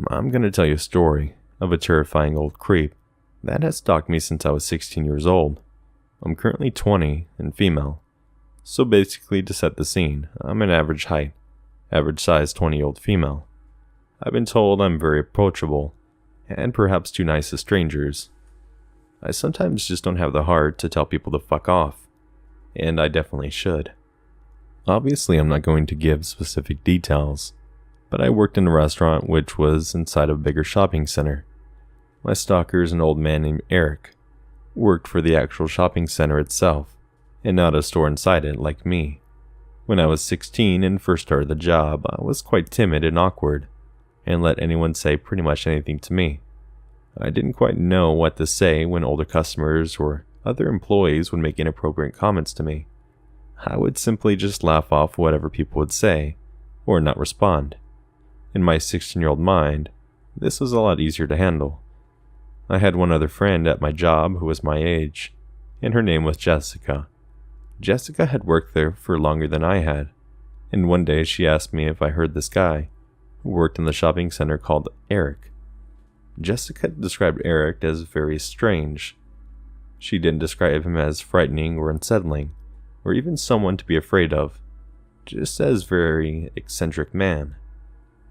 I'm going to tell you a story of a terrifying old creep that has stalked me since I was 16 years old. I'm currently 20 and female. So basically, to set the scene, I'm an average height, average size 20-year-old female. I've been told I'm very approachable, and perhaps too nice to strangers. I sometimes just don't have the heart to tell people to fuck off, and I definitely should. Obviously, I'm not going to give specific details, but I worked in a restaurant which was inside of a bigger shopping center. My stalker is an old man named Eric, worked for the actual shopping center itself, and not a store inside it like me. When I was 16 and first started the job, I was quite timid and awkward, and let anyone say pretty much anything to me. I didn't quite know what to say when older customers or other employees would make inappropriate comments to me. I would simply just laugh off whatever people would say, or not respond. In my 16-year-old mind, this was a lot easier to handle. I had one other friend at my job who was my age, and her name was Jessica. Jessica had worked there for longer than I had, and one day she asked me if I heard this guy who worked in the shopping center called Eric. Jessica described Eric as very strange. She didn't describe him as frightening or unsettling, or even someone to be afraid of, just as very eccentric man.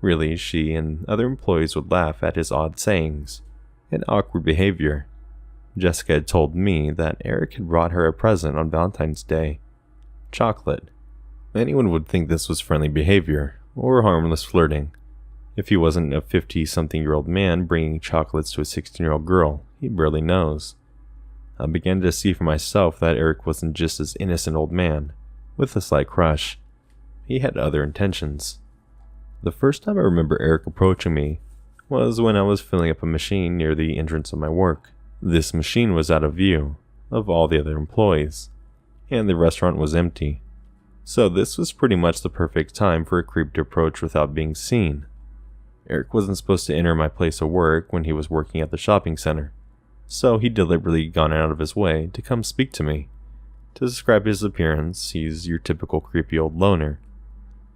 Really, she and other employees would laugh at his odd sayings and awkward behavior. Jessica had told me that Eric had brought her a present on Valentine's Day. Chocolate. Anyone would think this was friendly behavior, or harmless flirting. If he wasn't a 50-something-year-old man bringing chocolates to a 16-year-old girl, he barely knows. I began to see for myself that Eric wasn't just this innocent old man, with a slight crush. He had other intentions. The first time I remember Eric approaching me was when I was filling up a machine near the entrance of my work. This machine was out of view of all the other employees, and the restaurant was empty. So this was pretty much the perfect time for a creep to approach without being seen. Eric wasn't supposed to enter my place of work when he was working at the shopping center, so he deliberately gone out of his way to come speak to me. To describe his appearance, he's your typical creepy old loner.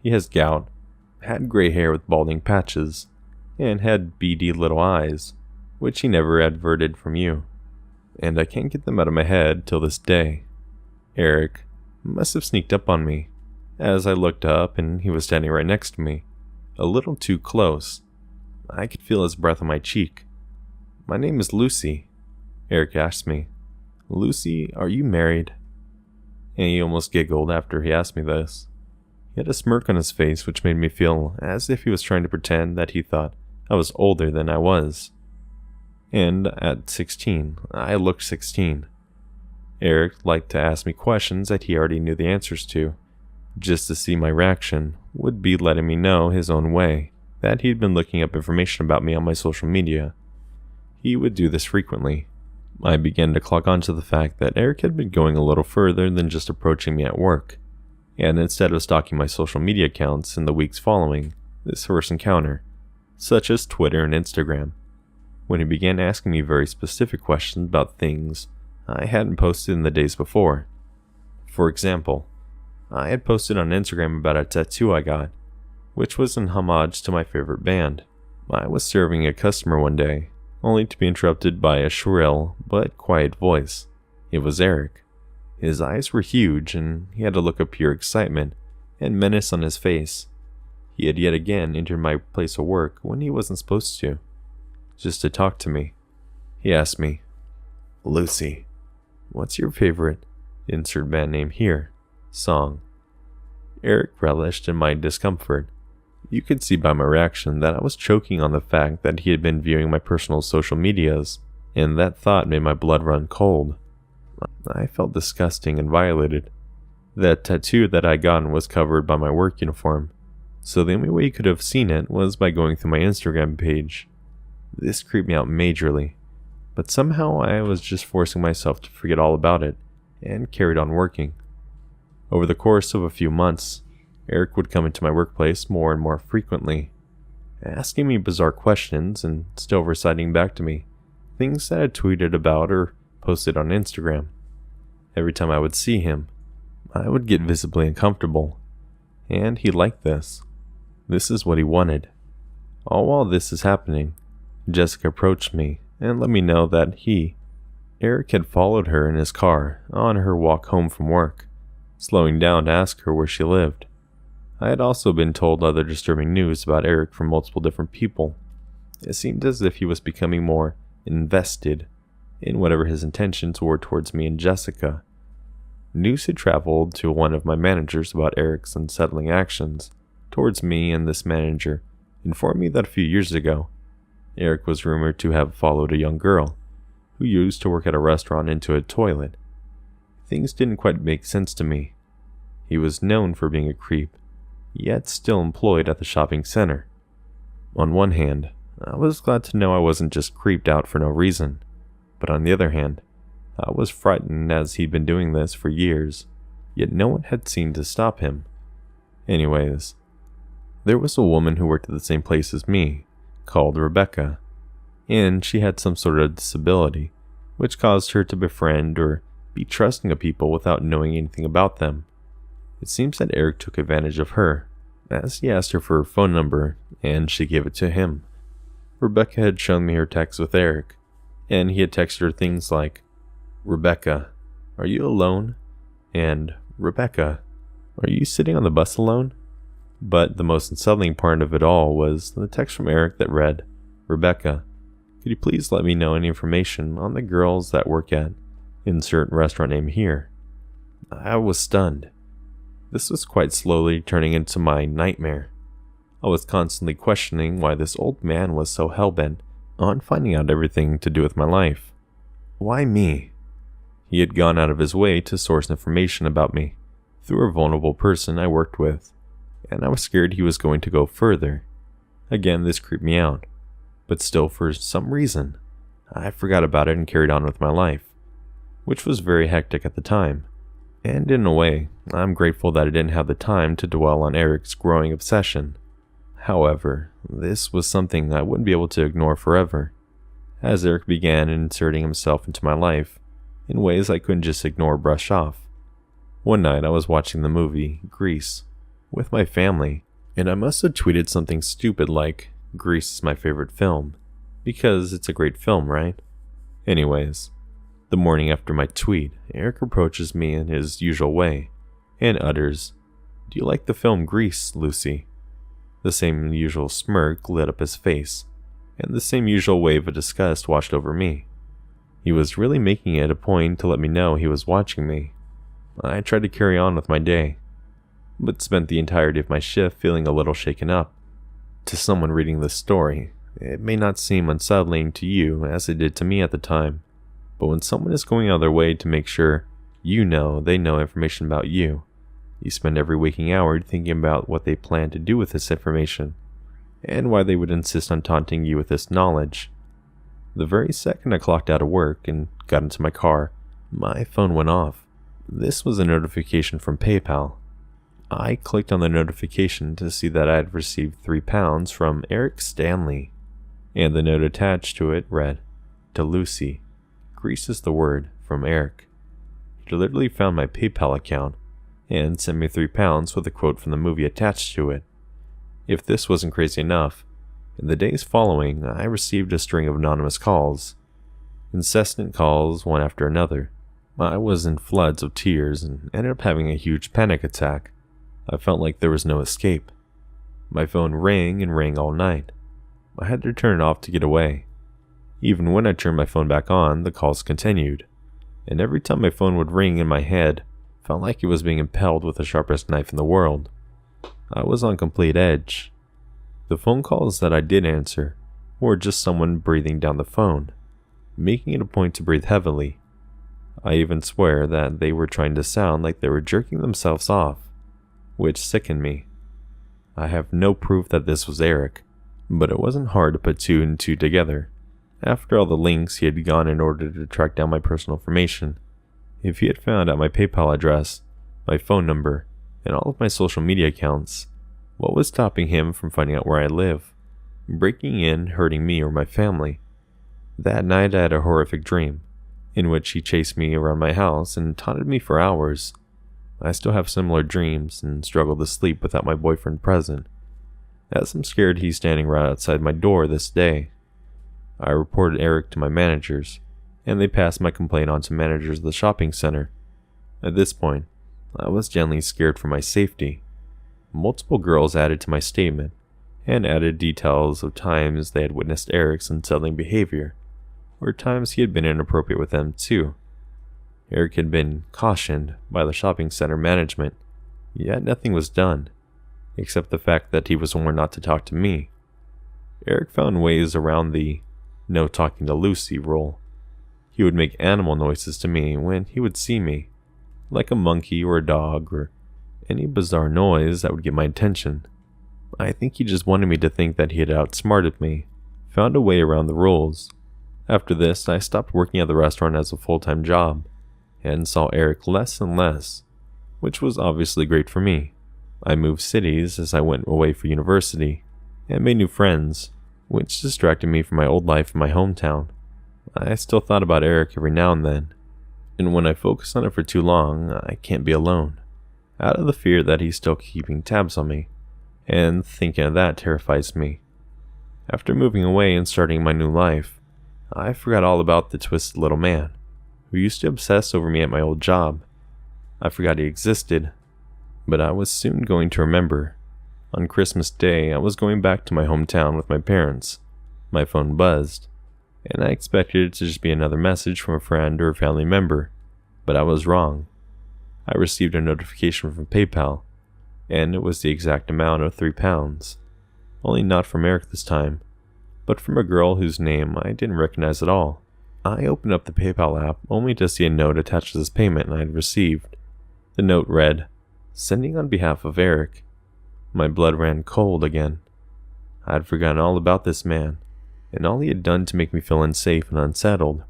He has gout, had gray hair with balding patches, and had beady little eyes, which he never averted from you, and I can't get them out of my head till this day. Eric must have sneaked up on me, as I looked up and he was standing right next to me, a little too close. I could feel his breath on my cheek. "My name is Lucy," Eric asked me. "Lucy, are you married?" And he almost giggled after he asked me this. He had a smirk on his face which made me feel as if he was trying to pretend that he thought I was older than I was. And at 16, I looked 16. Eric liked to ask me questions that he already knew the answers to, just to see my reaction would be letting me know his own way that he'd been looking up information about me on my social media. He would do this frequently. I began to clock on to the fact that Eric had been going a little further than just approaching me at work, and instead of stalking my social media accounts in the weeks following this first encounter, such as Twitter and Instagram, when he began asking me very specific questions about things I hadn't posted in the days before. For example, I had posted on Instagram about a tattoo I got, which was in homage to my favorite band. I was serving a customer one day, only to be interrupted by a shrill but quiet voice. It was Eric. His eyes were huge, and he had a look of pure excitement and menace on his face. He had yet again entered my place of work when he wasn't supposed to, just to talk to me. He asked me, "Lucy, what's your favorite insert band name here song?" Eric relished in my discomfort. You could see by my reaction that I was choking on the fact that he had been viewing my personal social medias, and that thought made my blood run cold. I felt disgusting and violated. That tattoo that I gotten was covered by my work uniform, so the only way you could have seen it was by going through my Instagram page. This creeped me out majorly, but somehow I was just forcing myself to forget all about it, and carried on working. Over the course of a few months, Eric would come into my workplace more and more frequently, asking me bizarre questions and still reciting back to me things that I had tweeted about or posted on Instagram. Every time I would see him, I would get visibly uncomfortable, and he liked this. This is what he wanted. All while this is happening, Jessica approached me and let me know that Eric, had followed her in his car on her walk home from work, slowing down to ask her where she lived. I had also been told other disturbing news about Eric from multiple different people. It seemed as if he was becoming more invested in whatever his intentions were towards me and Jessica. News had traveled to one of my managers about Eric's unsettling actions towards me, and this manager informed me that a few years ago, Eric was rumored to have followed a young girl who used to work at a restaurant into a toilet. Things didn't quite make sense to me. He was known for being a creep, yet still employed at the shopping center. On one hand, I was glad to know I wasn't just creeped out for no reason, but on the other hand, I was frightened as he'd been doing this for years, yet no one had seemed to stop him. Anyways, there was a woman who worked at the same place as me, called Rebecca, and she had some sort of disability, which caused her to befriend or be trusting of people without knowing anything about them. It seems that Eric took advantage of her, as he asked her for her phone number, and she gave it to him. Rebecca had shown me her text with Eric, and he had texted her things like, "Rebecca, are you alone?" and "Rebecca, are you sitting on the bus alone?" But the most unsettling part of it all was the text from Eric that read, "Rebecca, could you please let me know any information on the girls that work at insert restaurant name here?" I was stunned. This was quite slowly turning into my nightmare. I was constantly questioning why this old man was so hellbent on finding out everything to do with my life. Why me? He had gone out of his way to source information about me through a vulnerable person I worked with, and I was scared he was going to go further. Again, this creeped me out, but still, for some reason, I forgot about it and carried on with my life, which was very hectic at the time. And in a way, I'm grateful that I didn't have the time to dwell on Eric's growing obsession. However, this was something I wouldn't be able to ignore forever, as Eric began inserting himself into my life in ways I couldn't just ignore or brush off. One night I was watching the movie Grease with my family, and I must have tweeted something stupid like, "Grease is my favorite film," because it's a great film, right? Anyways, the morning after my tweet, Eric approaches me in his usual way and utters, "Do you like the film Grease, Lucy?" The same usual smirk lit up his face, and the same usual wave of disgust washed over me. He was really making it a point to let me know he was watching me. I tried to carry on with my day, but spent the entirety of my shift feeling a little shaken up. To someone reading this story, it may not seem unsettling to you as it did to me at the time, but when someone is going out of their way to make sure they know information about you, you spend every waking hour thinking about what they plan to do with this information, and why they would insist on taunting you with this knowledge. The very second I clocked out of work and got into my car, my phone went off. This was a notification from PayPal. I clicked on the notification to see that I had received £3 from Eric Stanley, and the note attached to it read, "To Lucy, Grease is the word, from Eric." He literally found my PayPal account and sent me £3 with a quote from the movie attached to it. If this wasn't crazy enough, in the days following, I received a string of anonymous calls. Incessant calls, one after another. I was in floods of tears and ended up having a huge panic attack. I felt like there was no escape. My phone rang and rang all night. I had to turn it off to get away. Even when I turned my phone back on, the calls continued, and every time my phone would ring in my head, felt like it was being impaled with the sharpest knife in the world. I was on complete edge. The phone calls that I did answer were just someone breathing down the phone, making it a point to breathe heavily. I even swear that they were trying to sound like they were jerking themselves off, which sickened me. I have no proof that this was Eric, but it wasn't hard to put two and two together. After all the links he had gone in order to track down my personal information, if he had found out my PayPal address, my phone number, and all of my social media accounts, what was stopping him from finding out where I live, breaking in, hurting me or my family? That night I had a horrific dream, in which he chased me around my house and taunted me for hours. I still have similar dreams and struggle to sleep without my boyfriend present. as I'm scared he's standing right outside my door this day. I reported Eric to my managers, and they passed my complaint on to managers of the shopping center. At this point, I was genuinely scared for my safety. Multiple girls added to my statement, and added details of times they had witnessed Eric's unsettling behavior, or times he had been inappropriate with them too. Eric had been cautioned by the shopping center management, yet nothing was done, except the fact that he was warned not to talk to me. Eric found ways around the "no talking to Lucy" rule. He would make animal noises to me when he would see me, like a monkey or a dog or any bizarre noise that would get my attention. I think he just wanted me to think that he had outsmarted me, found a way around the rules. After this, I stopped working at the restaurant as a full-time job, and saw Eric less and less, which was obviously great for me. I moved cities as I went away for university, and made new friends, which distracted me from my old life in my hometown. I still thought about Eric every now and then, and when I focus on it for too long, I can't be alone, out of the fear that he's still keeping tabs on me, and thinking of that terrifies me. After moving away and starting my new life, I forgot all about the twisted little man who used to obsess over me at my old job. I forgot he existed, but I was soon going to remember. On Christmas Day, I was going back to my hometown with my parents. My phone buzzed, and I expected it to just be another message from a friend or a family member, but I was wrong. I received a notification from PayPal, and it was the exact amount of £3, only not from Eric this time, but from a girl whose name I didn't recognize at all. I opened up the PayPal app only to see a note attached to this payment I had received. The note read, "Sending on behalf of Eric." My blood ran cold again. I had forgotten all about this man, and all he had done to make me feel unsafe and unsettled.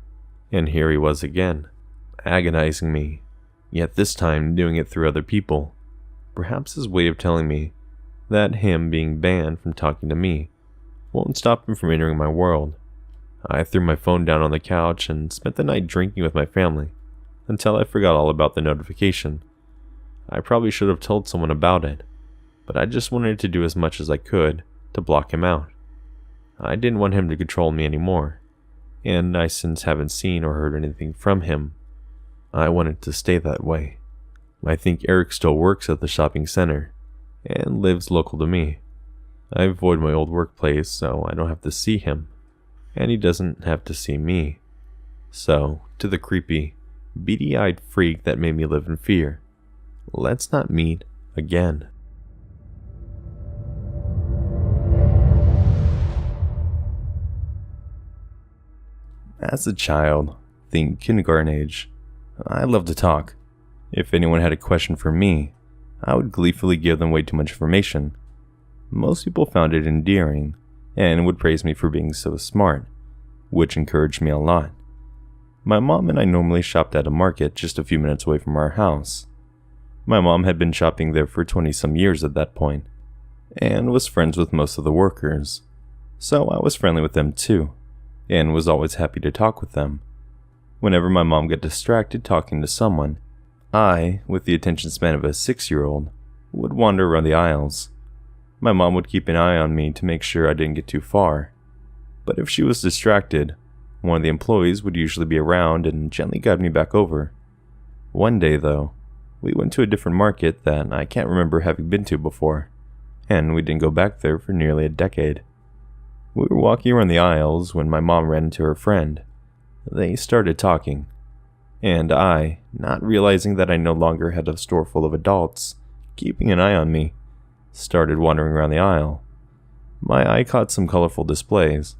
And here he was again, agonizing me, yet this time doing it through other people. Perhaps his way of telling me that him being banned from talking to me won't stop him from entering my world. I threw my phone down on the couch and spent the night drinking with my family, until I forgot all about the notification. I probably should have told someone about it, but I just wanted to do as much as I could to block him out. I didn't want him to control me anymore, and I since haven't seen or heard anything from him. I wanted to stay that way. I think Eric still works at the shopping center, and lives local to me. I avoid my old workplace so I don't have to see him, and he doesn't have to see me. So, to the creepy, beady-eyed freak that made me live in fear, let's not meet again. As a child, think kindergarten age, I loved to talk. If anyone had a question for me, I would gleefully give them way too much information. Most people found it endearing, and would praise me for being so smart, which encouraged me a lot. My mom and I normally shopped at a market just a few minutes away from our house. My mom had been shopping there for 20-some years at that point, and was friends with most of the workers, so I was friendly with them too, and was always happy to talk with them. Whenever my mom got distracted talking to someone, I, with the attention span of a 6-year-old, would wander around the aisles. My mom would keep an eye on me to make sure I didn't get too far, but if she was distracted, one of the employees would usually be around and gently guide me back over. One day, though, we went to a different market that I can't remember having been to before, and we didn't go back there for nearly a decade. We were walking around the aisles when my mom ran into her friend. They started talking, and I, not realizing that I no longer had a store full of adults keeping an eye on me, started wandering around the aisle. My eye caught some colorful displays,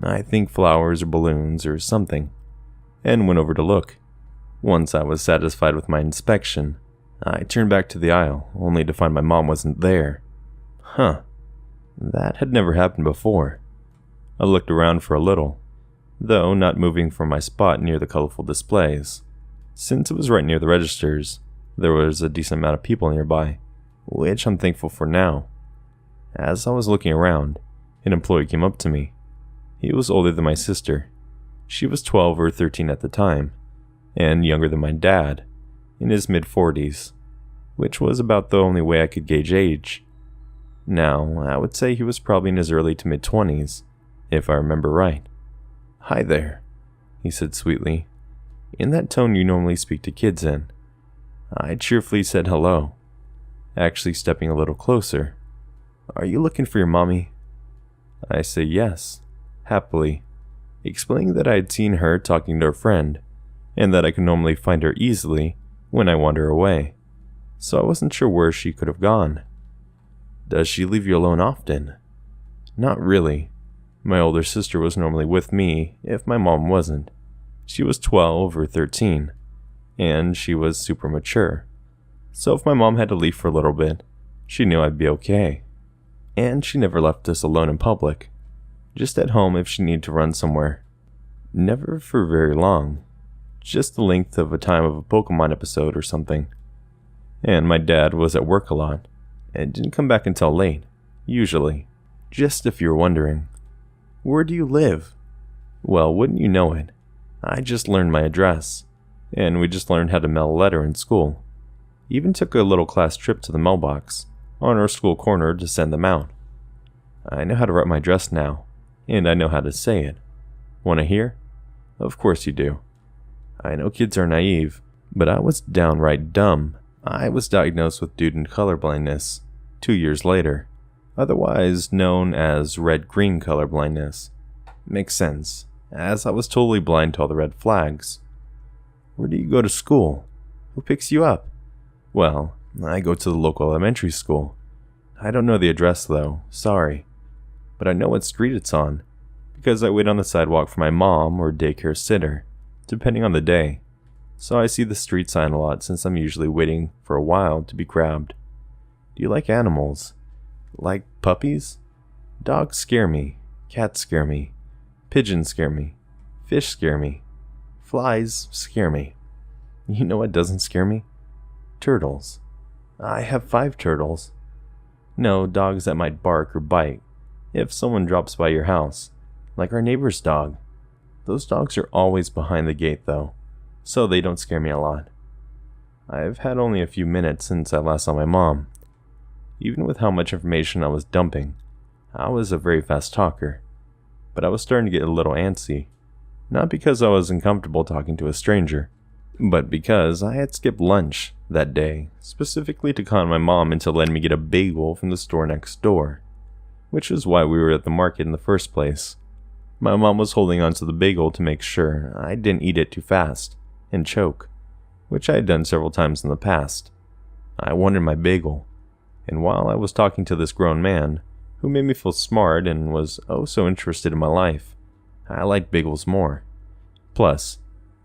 I think flowers or balloons or something, and went over to look. Once I was satisfied with my inspection, I turned back to the aisle, only to find my mom wasn't there. That had never happened before. I looked around for a little, though not moving from my spot near the colorful displays. Since it was right near the registers, there was a decent amount of people nearby, which I'm thankful for now. As I was looking around, an employee came up to me. He was older than my sister. She was 12 or 13 at the time, and younger than my dad, in his mid-40s, which was about the only way I could gauge age. Now, I would say he was probably in his early to mid-20s, if I remember right. "Hi there," he said sweetly, in that tone you normally speak to kids in. I cheerfully said hello, actually stepping a little closer. "Are you looking for your mommy?" I say yes, happily, explaining that I had seen her talking to a friend, and that I could normally find her easily when I wander away, so I wasn't sure where she could have gone. "Does she leave you alone often?" "Not really. My older sister was normally with me if my mom wasn't. She was 12 or 13, and she was super mature. So if my mom had to leave for a little bit, she knew I'd be okay. And she never left us alone in public, just at home if she needed to run somewhere. Never for very long, just the length of a time of a Pokemon episode or something. And my dad was at work a lot, and didn't come back until late, usually. Just if you're wondering, where do you live? Well, wouldn't you know it, I just learned my address, and we just learned how to mail a letter in school. Even took a little class trip to the mailbox on our school corner to send them out. I know how to write my address now, and I know how to say it. Want to hear? Of course you do. I know kids are naive, but I was downright dumb. I was diagnosed with student colorblindness 2 years later, otherwise known as red-green colorblindness. Makes sense, as I was totally blind to all the red flags. Where do you go to school? Who picks you up? Well, I go to the local elementary school. I don't know the address though, sorry. But I know what street it's on, because I wait on the sidewalk for my mom or daycare sitter, depending on the day. So I see the street sign a lot since I'm usually waiting for a while to be grabbed. Do you like animals? Like puppies? Dogs scare me. Cats scare me. Pigeons scare me. Fish scare me. Flies scare me. You know what doesn't scare me? Turtles. I have 5 turtles. No, dogs that might bark or bite if someone drops by your house, like our neighbor's dog. Those dogs are always behind the gate though, so they don't scare me a lot. I've had only a few minutes since I last saw my mom. Even with how much information I was dumping, I was a very fast talker, but I was starting to get a little antsy. Not because I was uncomfortable talking to a stranger, but because I had skipped lunch that day, specifically to con my mom into letting me get a bagel from the store next door, which is why we were at the market in the first place. My mom was holding onto the bagel to make sure I didn't eat it too fast and choke, which I had done several times in the past. I wanted my bagel, and while I was talking to this grown man, who made me feel smart and was oh so interested in my life, I liked bagels more. Plus,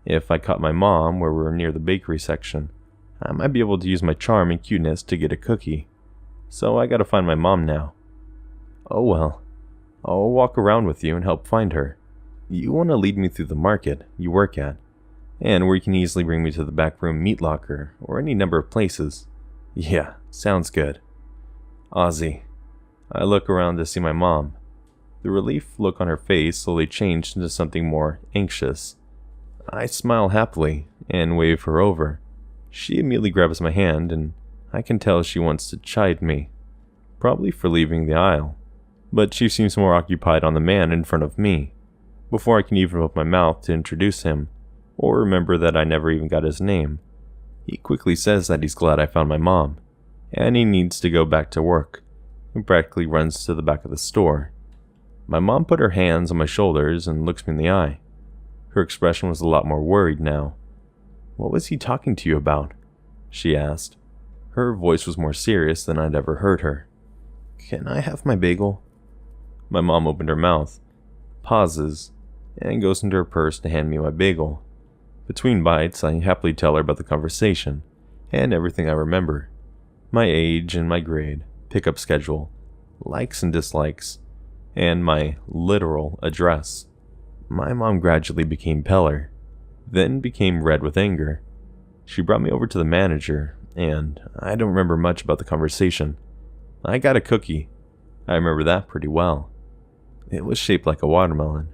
if I caught my mom where we were near the bakery section, I might be able to use my charm and cuteness to get a cookie. So I gotta find my mom now. Oh well, I'll walk around with you and help find her. You want to lead me through the market you work at, and where you can easily bring me to the back room meat locker or any number of places. Yeah, sounds good. Ozzy. I look around to see my mom. The relief look on her face slowly changed into something more anxious. I smile happily and wave her over. She immediately grabs my hand, and I can tell she wants to chide me, probably for leaving the aisle, but she seems more occupied on the man in front of me. Before I can even open my mouth to introduce him, or remember that I never even got his name, he quickly says that he's glad I found my mom, and he needs to go back to work, and practically runs to the back of the store. My mom put her hands on my shoulders and looks me in the eye. Her expression was a lot more worried now. "What was he talking to you about?" she asked. Her voice was more serious than I'd ever heard her. "Can I have my bagel?" My mom opened her mouth, pauses, and goes into her purse to hand me my bagel. Between bites, I happily tell her about the conversation and everything I remember. My age and my grade, pickup schedule, likes and dislikes, and my literal address. My mom gradually became paler, then became red with anger. She brought me over to the manager, and I don't remember much about the conversation. I got a cookie. I remember that pretty well. It was shaped like a watermelon,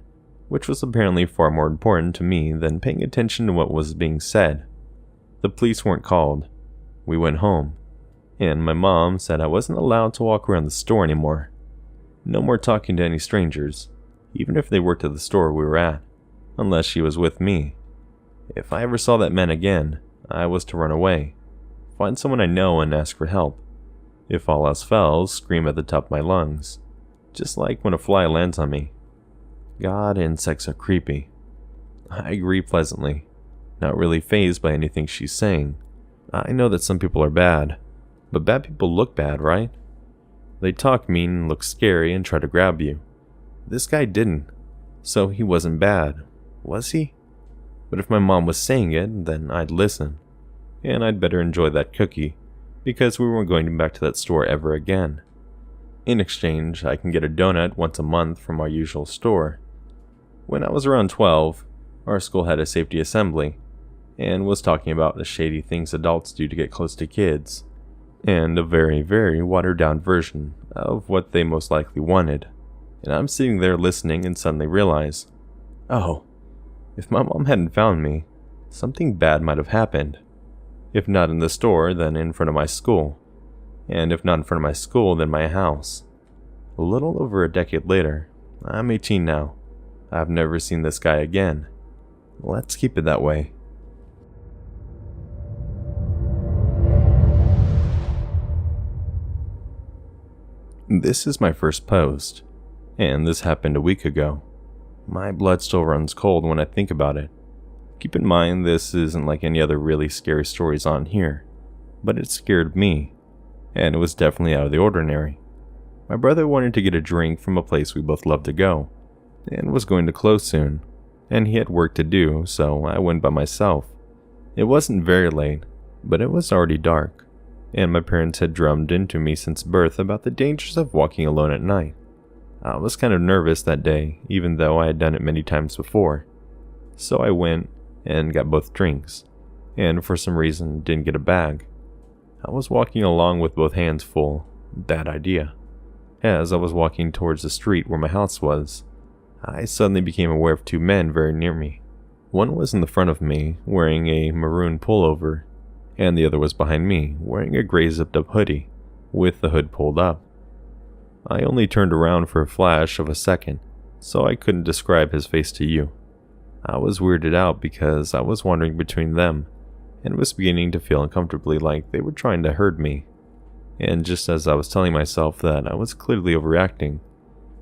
which was apparently far more important to me than paying attention to what was being said. The police weren't called. We went home, and my mom said I wasn't allowed to walk around the store anymore. No more talking to any strangers, even if they worked at the store we were at, unless she was with me. If I ever saw that man again, I was to run away, find someone I know and ask for help. If all else fails, scream at the top of my lungs, just like when a fly lands on me. God, insects are creepy. I agree pleasantly, not really fazed by anything she's saying. I know that some people are bad, but bad people look bad, right? They talk mean and look scary and try to grab you. This guy didn't, so he wasn't bad, was he? But if my mom was saying it, then I'd listen. And I'd better enjoy that cookie, because we weren't going back to that store ever again. In exchange, I can get a donut once a month from our usual store. When I was around 12, our school had a safety assembly, and was talking about the shady things adults do to get close to kids, and a very, very watered-down version of what they most likely wanted. And I'm sitting there listening and suddenly realize, oh, if my mom hadn't found me, something bad might have happened. If not in the store, then in front of my school. And if not in front of my school, then my house. A little over a decade later, I'm 18 now. I've never seen this guy again. Let's keep it that way. This is my first post, and this happened a week ago. My blood still runs cold when I think about it. Keep in mind this isn't like any other really scary stories on here, but it scared me, and it was definitely out of the ordinary. My brother wanted to get a drink from a place we both love to go, and was going to close soon, and he had work to do, so I went by myself. It wasn't very late, but it was already dark, and my parents had drummed into me since birth about the dangers of walking alone at night. I was kind of nervous that day, even though I had done it many times before. So I went and got both drinks, and for some reason didn't get a bag. I was walking along with both hands full. Bad idea. As I was walking towards the street where my house was, I suddenly became aware of two men very near me. One was in the front of me, wearing a maroon pullover, and the other was behind me, wearing a gray zipped-up hoodie, with the hood pulled up. I only turned around for a flash of a second, so I couldn't describe his face to you. I was weirded out because I was wandering between them, and was beginning to feel uncomfortably like they were trying to hurt me. And just as I was telling myself that I was clearly overreacting,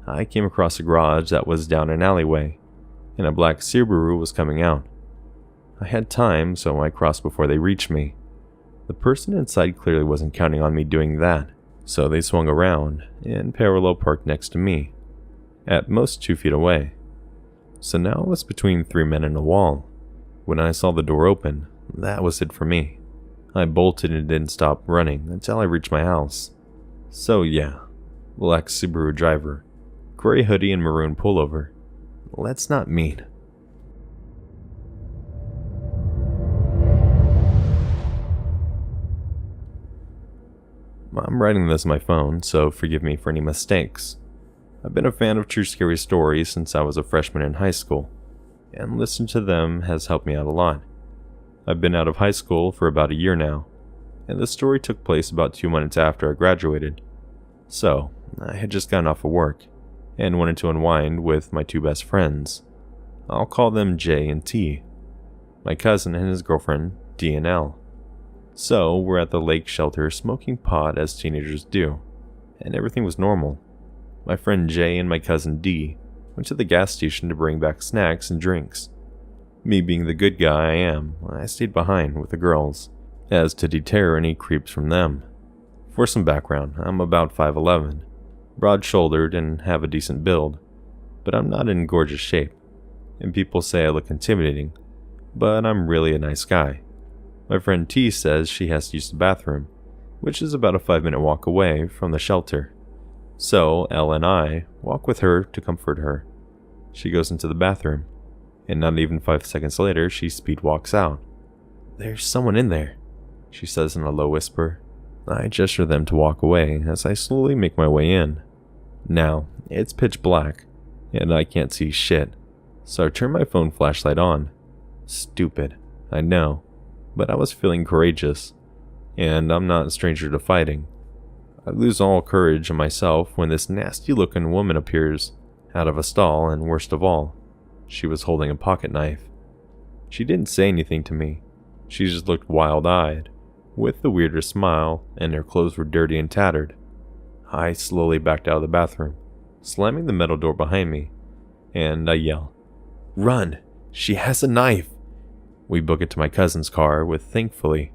I came across a garage that was down an alleyway, and a black Subaru was coming out. I had time, so I crossed before they reached me. The person inside clearly wasn't counting on me doing that, so they swung around and parallel parked next to me, at most 2 feet away. So now I was between three men and a wall. When I saw the door open, that was it for me. I bolted and didn't stop running until I reached my house. So yeah, black Subaru driver, gray hoodie and maroon pullover. Let's not meet. I'm writing this on my phone, so forgive me for any mistakes. I've been a fan of true scary stories since I was a freshman in high school, and listening to them has helped me out a lot. I've been out of high school for about a year now, and the story took place about 2 months after I graduated. So, I had just gotten off of work, and wanted to unwind with my two best friends. I'll call them J and T. My cousin and his girlfriend, D and L. So, we're at the lake shelter smoking pot as teenagers do, and everything was normal. My friend J and my cousin D went to the gas station to bring back snacks and drinks. Me being the good guy I am, I stayed behind with the girls, as to deter any creeps from them. For some background, I'm about 5'11", broad-shouldered and have a decent build, but I'm not in gorgeous shape, and people say I look intimidating, but I'm really a nice guy. My friend T says she has to use the bathroom, which is about a 5-minute walk away from the shelter. So L and I walk with her to comfort her. She goes into the bathroom, and not even 5 seconds later she speed walks out. "There's someone in there," she says in a low whisper. I gesture them to walk away as I slowly make my way in. Now, it's pitch black, and I can't see shit, so I turn my phone flashlight on. Stupid, I know, but I was feeling courageous. and I'm not a stranger to fighting. I lose all courage in myself when this nasty-looking woman appears out of a stall, and worst of all, she was holding a pocket knife. She didn't say anything to me. She just looked wild-eyed, with the weirdest smile, and her clothes were dirty and tattered. I slowly backed out of the bathroom, slamming the metal door behind me, and I yell, "Run! She has a knife!" We book it to my cousin's car, with thankfully,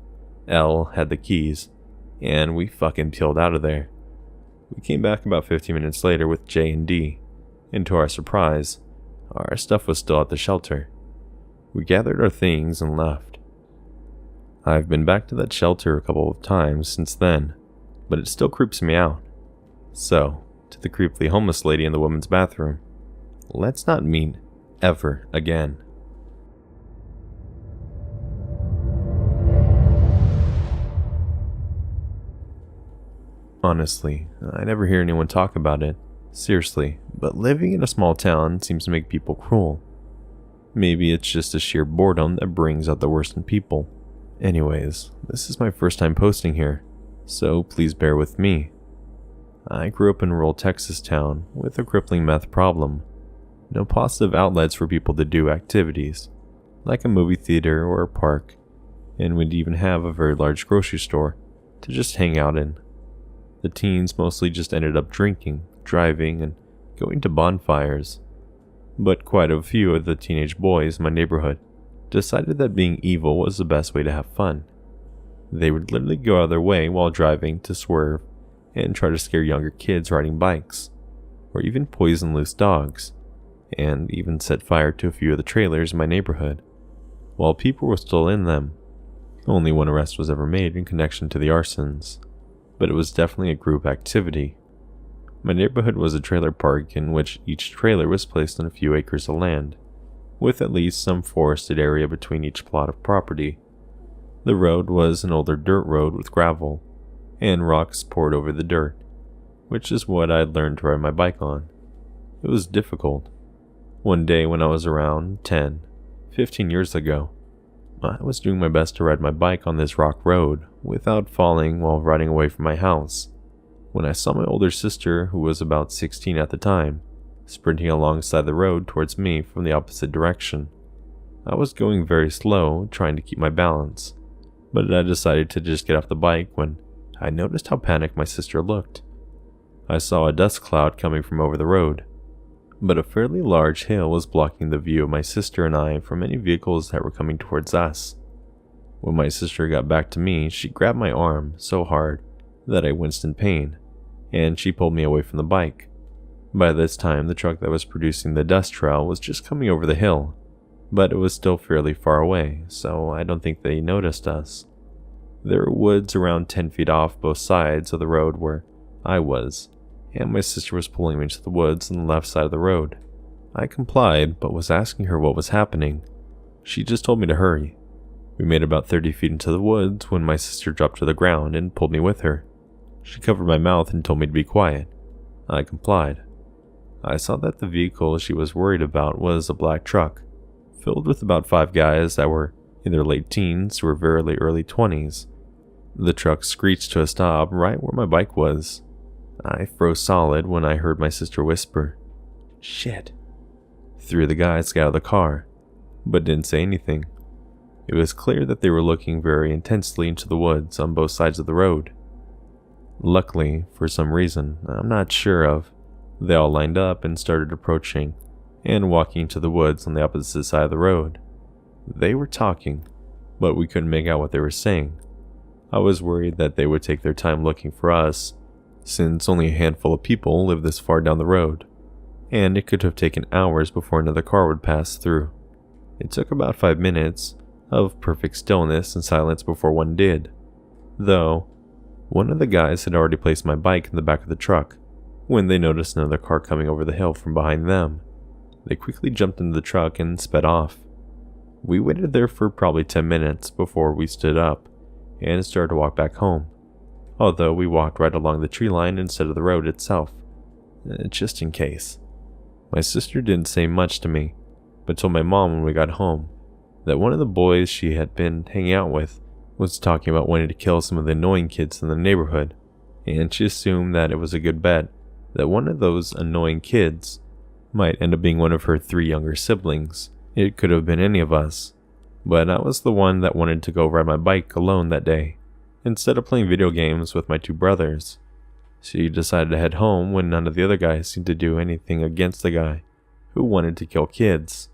Elle had the keys, and we fucking peeled out of there. We came back about 15 minutes later with J and D, and to our surprise, our stuff was still at the shelter. We gathered our things and left. I've been back to that shelter a couple of times since then, but it still creeps me out. So, to the creepily homeless lady in the women's bathroom, let's not meet ever again. Honestly, I never hear anyone talk about it, seriously, but living in a small town seems to make people cruel. Maybe it's just a sheer boredom that brings out the worst in people. Anyways, this is my first time posting here, so please bear with me. I grew up in a rural Texas town with a crippling meth problem. No positive outlets for people to do activities, like a movie theater or a park, and we'd even have a very large grocery store to just hang out in. The teens mostly just ended up drinking, driving, and going to bonfires. But quite a few of the teenage boys in my neighborhood decided that being evil was the best way to have fun. They would literally go out of their way while driving to swerve and try to scare younger kids riding bikes, or even poison loose dogs, and even set fire to a few of the trailers in my neighborhood, while people were still in them. Only one arrest was ever made in connection to the arsons, but it was definitely a group activity. My neighborhood was a trailer park in which each trailer was placed on a few acres of land, with at least some forested area between each plot of property. The road was an older dirt road with gravel, and rocks poured over the dirt, which is what I'd learned to ride my bike on. It was difficult. One day when I was around 15 years ago, I was doing my best to ride my bike on this rock road without falling while riding away from my house, when I saw my older sister, who was about 16 at the time, sprinting alongside the road towards me from the opposite direction. I was going very slow, trying to keep my balance, but I decided to just get off the bike when I noticed how panicked my sister looked. I saw a dust cloud coming from over the road, but a fairly large hill was blocking the view of my sister and I from any vehicles that were coming towards us. When my sister got back to me, she grabbed my arm so hard that I winced in pain, and she pulled me away from the bike. By this time, the truck that was producing the dust trail was just coming over the hill, but it was still fairly far away, so I don't think they noticed us. There were woods around 10 feet off both sides of the road where I was, and my sister was pulling me into the woods on the left side of the road. I complied, but was asking her what was happening. She just told me to hurry. We made about 30 feet into the woods when my sister dropped to the ground and pulled me with her. She covered my mouth and told me to be quiet. I complied. I saw that the vehicle she was worried about was a black truck, filled with about 5 guys that were in their late teens or very early 20s. The truck screeched to a stop right where my bike was. I froze solid when I heard my sister whisper, "Shit." 3 of the guys got out of the car, but didn't say anything. It was clear that they were looking very intensely into the woods on both sides of the road. Luckily, for some reason I'm not sure of, they all lined up and started approaching and walking to the woods on the opposite side of the road. They were talking, but we couldn't make out what they were saying. I was worried that they would take their time looking for us, since only a handful of people lived this far down the road, and it could have taken hours before another car would pass through. It took about 5 minutes of perfect stillness and silence before one did, though one of the guys had already placed my bike in the back of the truck when they noticed another car coming over the hill from behind them. They quickly jumped into the truck and sped off. We waited there for probably 10 minutes before we stood up and started to walk back home, although we walked right along the tree line instead of the road itself, just in case. My sister didn't say much to me, but told my mom when we got home that one of the boys she had been hanging out with was talking about wanting to kill some of the annoying kids in the neighborhood, and she assumed that it was a good bet that one of those annoying kids might end up being one of her 3 younger siblings. It could have been any of us, but I was the one that wanted to go ride my bike alone that day, instead of playing video games with my 2 brothers. She decided to head home when none of the other guys seemed to do anything against the guy who wanted to kill kids,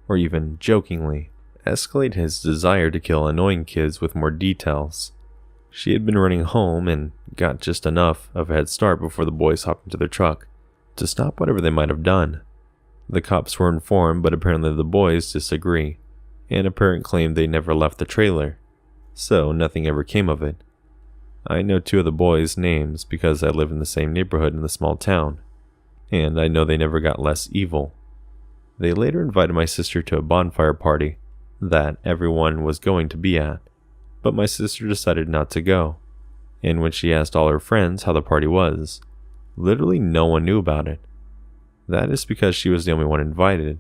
or even jokingly escalate his desire to kill annoying kids with more details. She had been running home and got just enough of a head start before the boys hopped into their truck to stop whatever they might have done. The cops were informed, but apparently the boys disagree, and a parent claimed they never left the trailer, so nothing ever came of it. I know 2 of the boys' names because I live in the same neighborhood in the small town, and I know they never got less evil. They later invited my sister to a bonfire party that everyone was going to be at, but my sister decided not to go, and when she asked all her friends how the party was, literally no one knew about it. That is because she was the only one invited.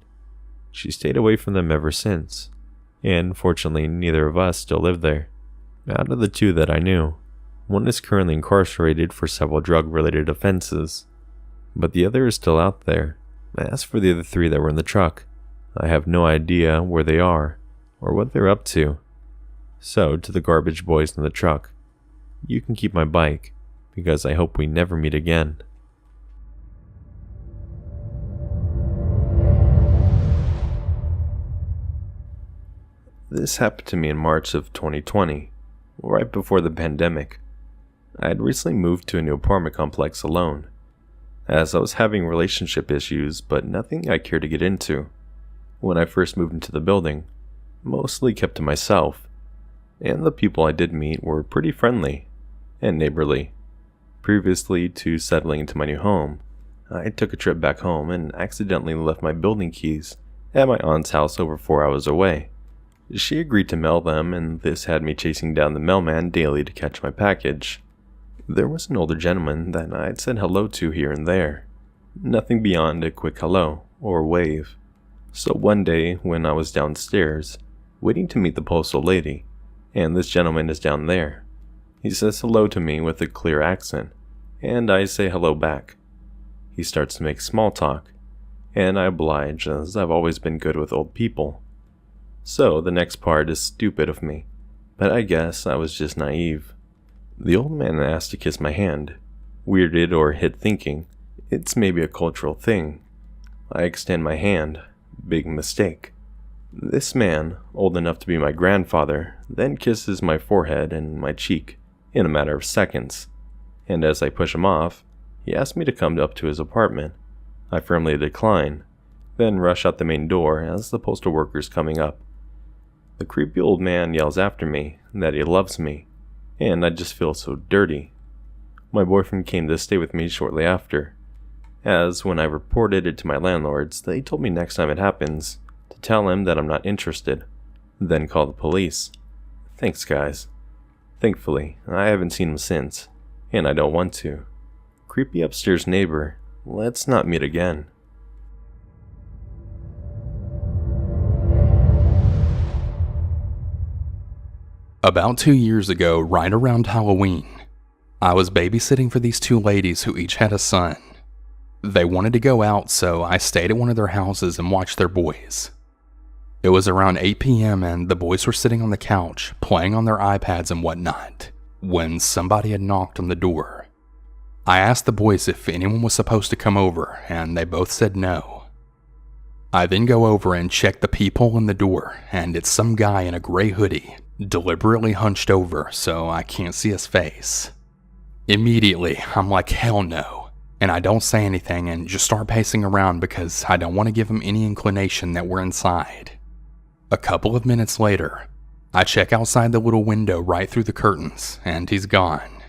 She stayed away from them ever since, and fortunately neither of us still lived there. Out of the 2 that I knew, one is currently incarcerated for several drug-related offenses, but the other is still out there. As for the other 3 that were in the truck, I have no idea where they are or what they're up to. So, to the garbage boys in the truck, you can keep my bike, because I hope we never meet again. This happened to me in March of 2020, right before the pandemic. I had recently moved to a new apartment complex alone, as I was having relationship issues, but nothing I cared to get into. When I first moved into the building, mostly kept to myself, and the people I did meet were pretty friendly and neighborly. Previously to settling into my new home, I took a trip back home and accidentally left my building keys at my aunt's house over 4 hours away. She agreed to mail them, and this had me chasing down the mailman daily to catch my package. There was an older gentleman that I'd said hello to here and there. Nothing beyond a quick hello or wave. So one day when I was downstairs, waiting to meet the postal lady, and this gentleman is down there, he says hello to me with a clear accent, and I say hello back. He starts to make small talk, and I oblige as I've always been good with old people. So the next part is stupid of me, but I guess I was just naive. The old man asked to kiss my hand, weirded or hit thinking it's maybe a cultural thing. I extend my hand, big mistake. This man, old enough to be my grandfather, then kisses my forehead and my cheek in a matter of seconds, and as I push him off, he asks me to come up to his apartment. I firmly decline, then rush out the main door as the postal worker's coming up. The creepy old man yells after me that he loves me, and I just feel so dirty. My boyfriend came to stay with me shortly after, as when I reported it to my landlords, they told me next time it happens to tell him that I'm not interested, then call the police. Thanks, guys. Thankfully, I haven't seen him since, and I don't want to. Creepy upstairs neighbor, let's not meet again. About 2 years ago, right around Halloween, I was babysitting for these 2 ladies who each had a son. They wanted to go out, so I stayed at one of their houses and watched their boys. It was around 8 p.m. and the boys were sitting on the couch, playing on their iPads and whatnot, when somebody had knocked on the door. I asked the boys if anyone was supposed to come over, and they both said no. I then go over and check the peephole in the door, and it's some guy in a gray hoodie, deliberately hunched over so I can't see his face. Immediately, I'm like, hell no, and I don't say anything and just start pacing around because I don't want to give him any inclination that we're inside. A couple of minutes later, I check outside the little window right through the curtains, and he's gone.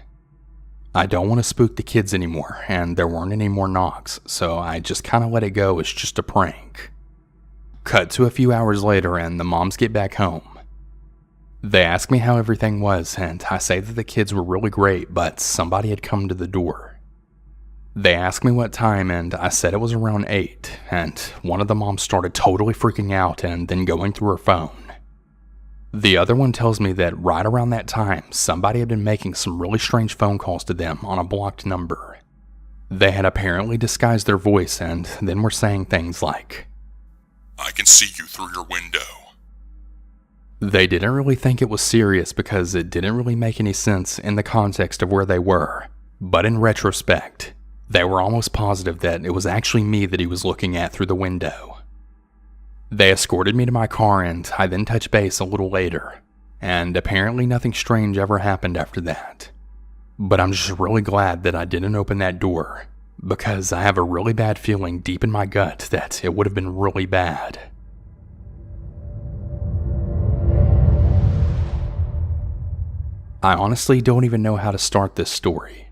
I don't want to spook the kids anymore, and there weren't any more knocks, so I just kind of let it go as just a prank. Cut to a few hours later, and the moms get back home. They ask me how everything was, and I say that the kids were really great, but somebody had come to the door. They asked me what time, and I said it was around 8, and one of the moms started totally freaking out and then going through her phone. The other one tells me that right around that time, somebody had been making some really strange phone calls to them on a blocked number. They had apparently disguised their voice and then were saying things like, "I can see you through your window." They didn't really think it was serious because it didn't really make any sense in the context of where they were, but in retrospect, they were almost positive that it was actually me that he was looking at through the window. They escorted me to my car and I then touched base a little later, and apparently nothing strange ever happened after that. But I'm just really glad that I didn't open that door, because I have a really bad feeling deep in my gut that it would have been really bad. I honestly don't even know how to start this story.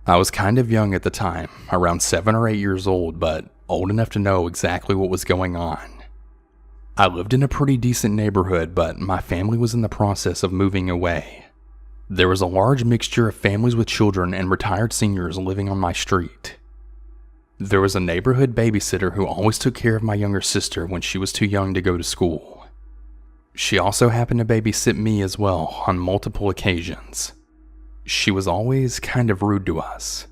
I was kind of young at the time, around 7 or 8 years old, but old enough to know exactly what was going on. I lived in a pretty decent neighborhood, but my family was in the process of moving away. There was a large mixture of families with children and retired seniors living on my street. There was a neighborhood babysitter who always took care of my younger sister when she was too young to go to school. She also happened to babysit me as well on multiple occasions. She was always kind of rude to us.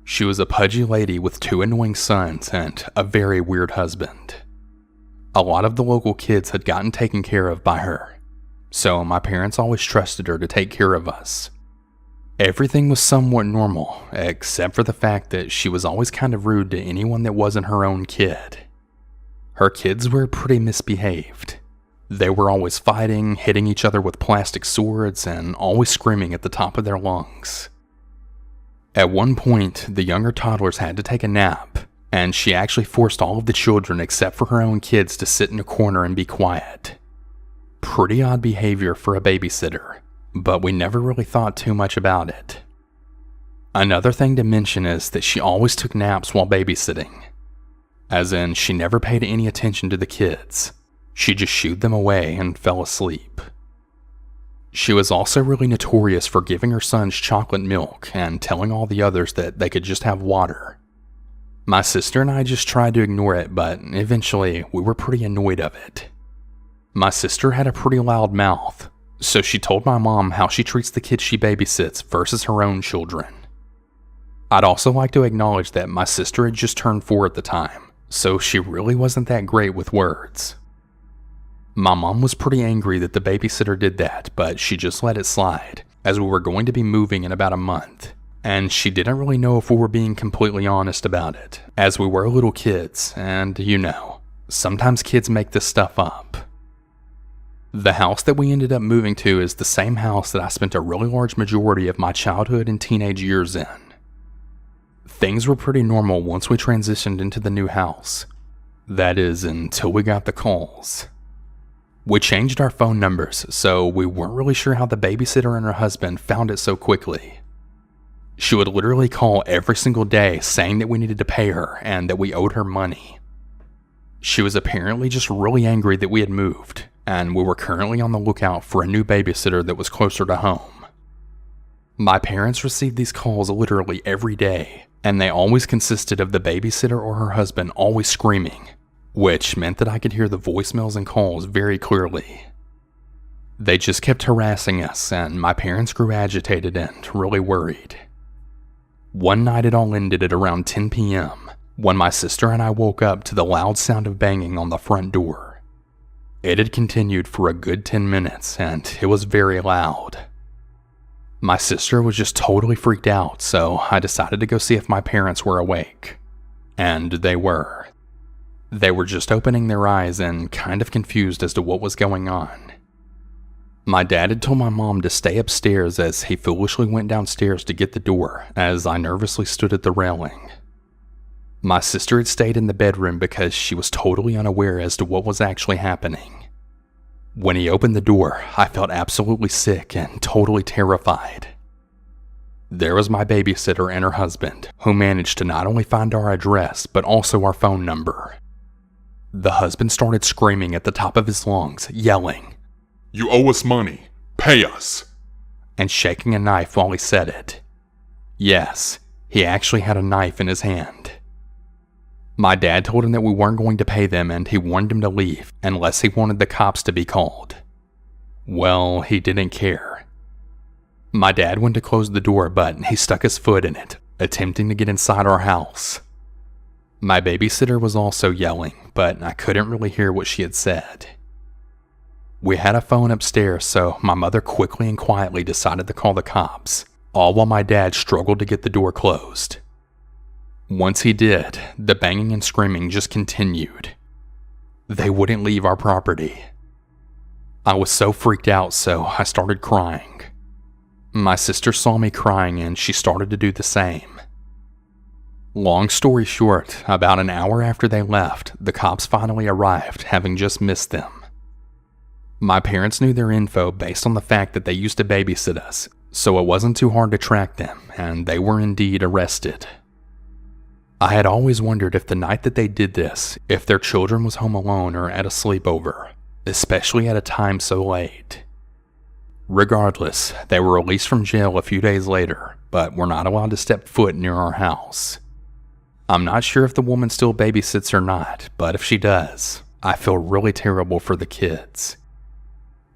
She was a pudgy lady with 2 annoying sons and a very weird husband. A lot of the local kids had gotten taken care of by her, so my parents always trusted her to take care of us. Everything was somewhat normal, except for the fact that she was always kind of rude to anyone that wasn't her own kid. Her kids were pretty misbehaved. They were always fighting, hitting each other with plastic swords, and always screaming at the top of their lungs. At one point, the younger toddlers had to take a nap, and she actually forced all of the children except for her own kids to sit in a corner and be quiet. Pretty odd behavior for a babysitter, but we never really thought too much about it. Another thing to mention is that she always took naps while babysitting. As in, she never paid any attention to the kids. She just shooed them away and fell asleep. She was also really notorious for giving her sons chocolate milk and telling all the others that they could just have water. My sister and I just tried to ignore it, but eventually we were pretty annoyed of it. My sister had a pretty loud mouth, so she told my mom how she treats the kids she babysits versus her own children. I'd also like to acknowledge that my sister had just turned 4 at the time, so she really wasn't that great with words. My mom was pretty angry that the babysitter did that, but she just let it slide, as we were going to be moving in about a month, and she didn't really know if we were being completely honest about it, as we were little kids, and sometimes kids make this stuff up. The house that we ended up moving to is the same house that I spent a really large majority of my childhood and teenage years in. Things were pretty normal once we transitioned into the new house. That is, until we got the calls. We changed our phone numbers, so we weren't really sure how the babysitter and her husband found it so quickly. She would literally call every single day saying that we needed to pay her and that we owed her money. She was apparently just really angry that we had moved, and we were currently on the lookout for a new babysitter that was closer to home. My parents received these calls literally every day, and they always consisted of the babysitter or her husband always screaming, which meant that I could hear the voicemails and calls very clearly. They just kept harassing us, and my parents grew agitated and really worried. One night it all ended at around 10 p.m., when my sister and I woke up to the loud sound of banging on the front door. It had continued for a good 10 minutes, and it was very loud. My sister was just totally freaked out, so I decided to go see if my parents were awake. And they were. They were just opening their eyes and kind of confused as to what was going on. My dad had told my mom to stay upstairs as he foolishly went downstairs to get the door, as I nervously stood at the railing. My sister had stayed in the bedroom because she was totally unaware as to what was actually happening. When he opened the door, I felt absolutely sick and totally terrified. There was my babysitter and her husband, who managed to not only find our address, but also our phone number. The husband started screaming at the top of his lungs, yelling, "You owe us money. Pay us." and shaking a knife while he said it. Yes, he actually had a knife in his hand. My dad told him that we weren't going to pay them and he wanted him to leave unless he wanted the cops to be called. Well, he didn't care. My dad went to close the door, but he stuck his foot in it, attempting to get inside our house. My babysitter was also yelling, but I couldn't really hear what she had said. We had a phone upstairs, so my mother quickly and quietly decided to call the cops, all while my dad struggled to get the door closed. Once he did, the banging and screaming just continued. They wouldn't leave our property. I was so freaked out, so I started crying. My sister saw me crying and she started to do the same. Long story short, about an hour after they left, the cops finally arrived, having just missed them. My parents knew their info based on the fact that they used to babysit us, so it wasn't too hard to track them, and they were indeed arrested. I had always wondered if the night that they did this, if their children was home alone or at a sleepover, especially at a time so late. Regardless, they were released from jail a few days later, but were not allowed to step foot near our house. I'm not sure if the woman still babysits or not, but if she does, I feel really terrible for the kids.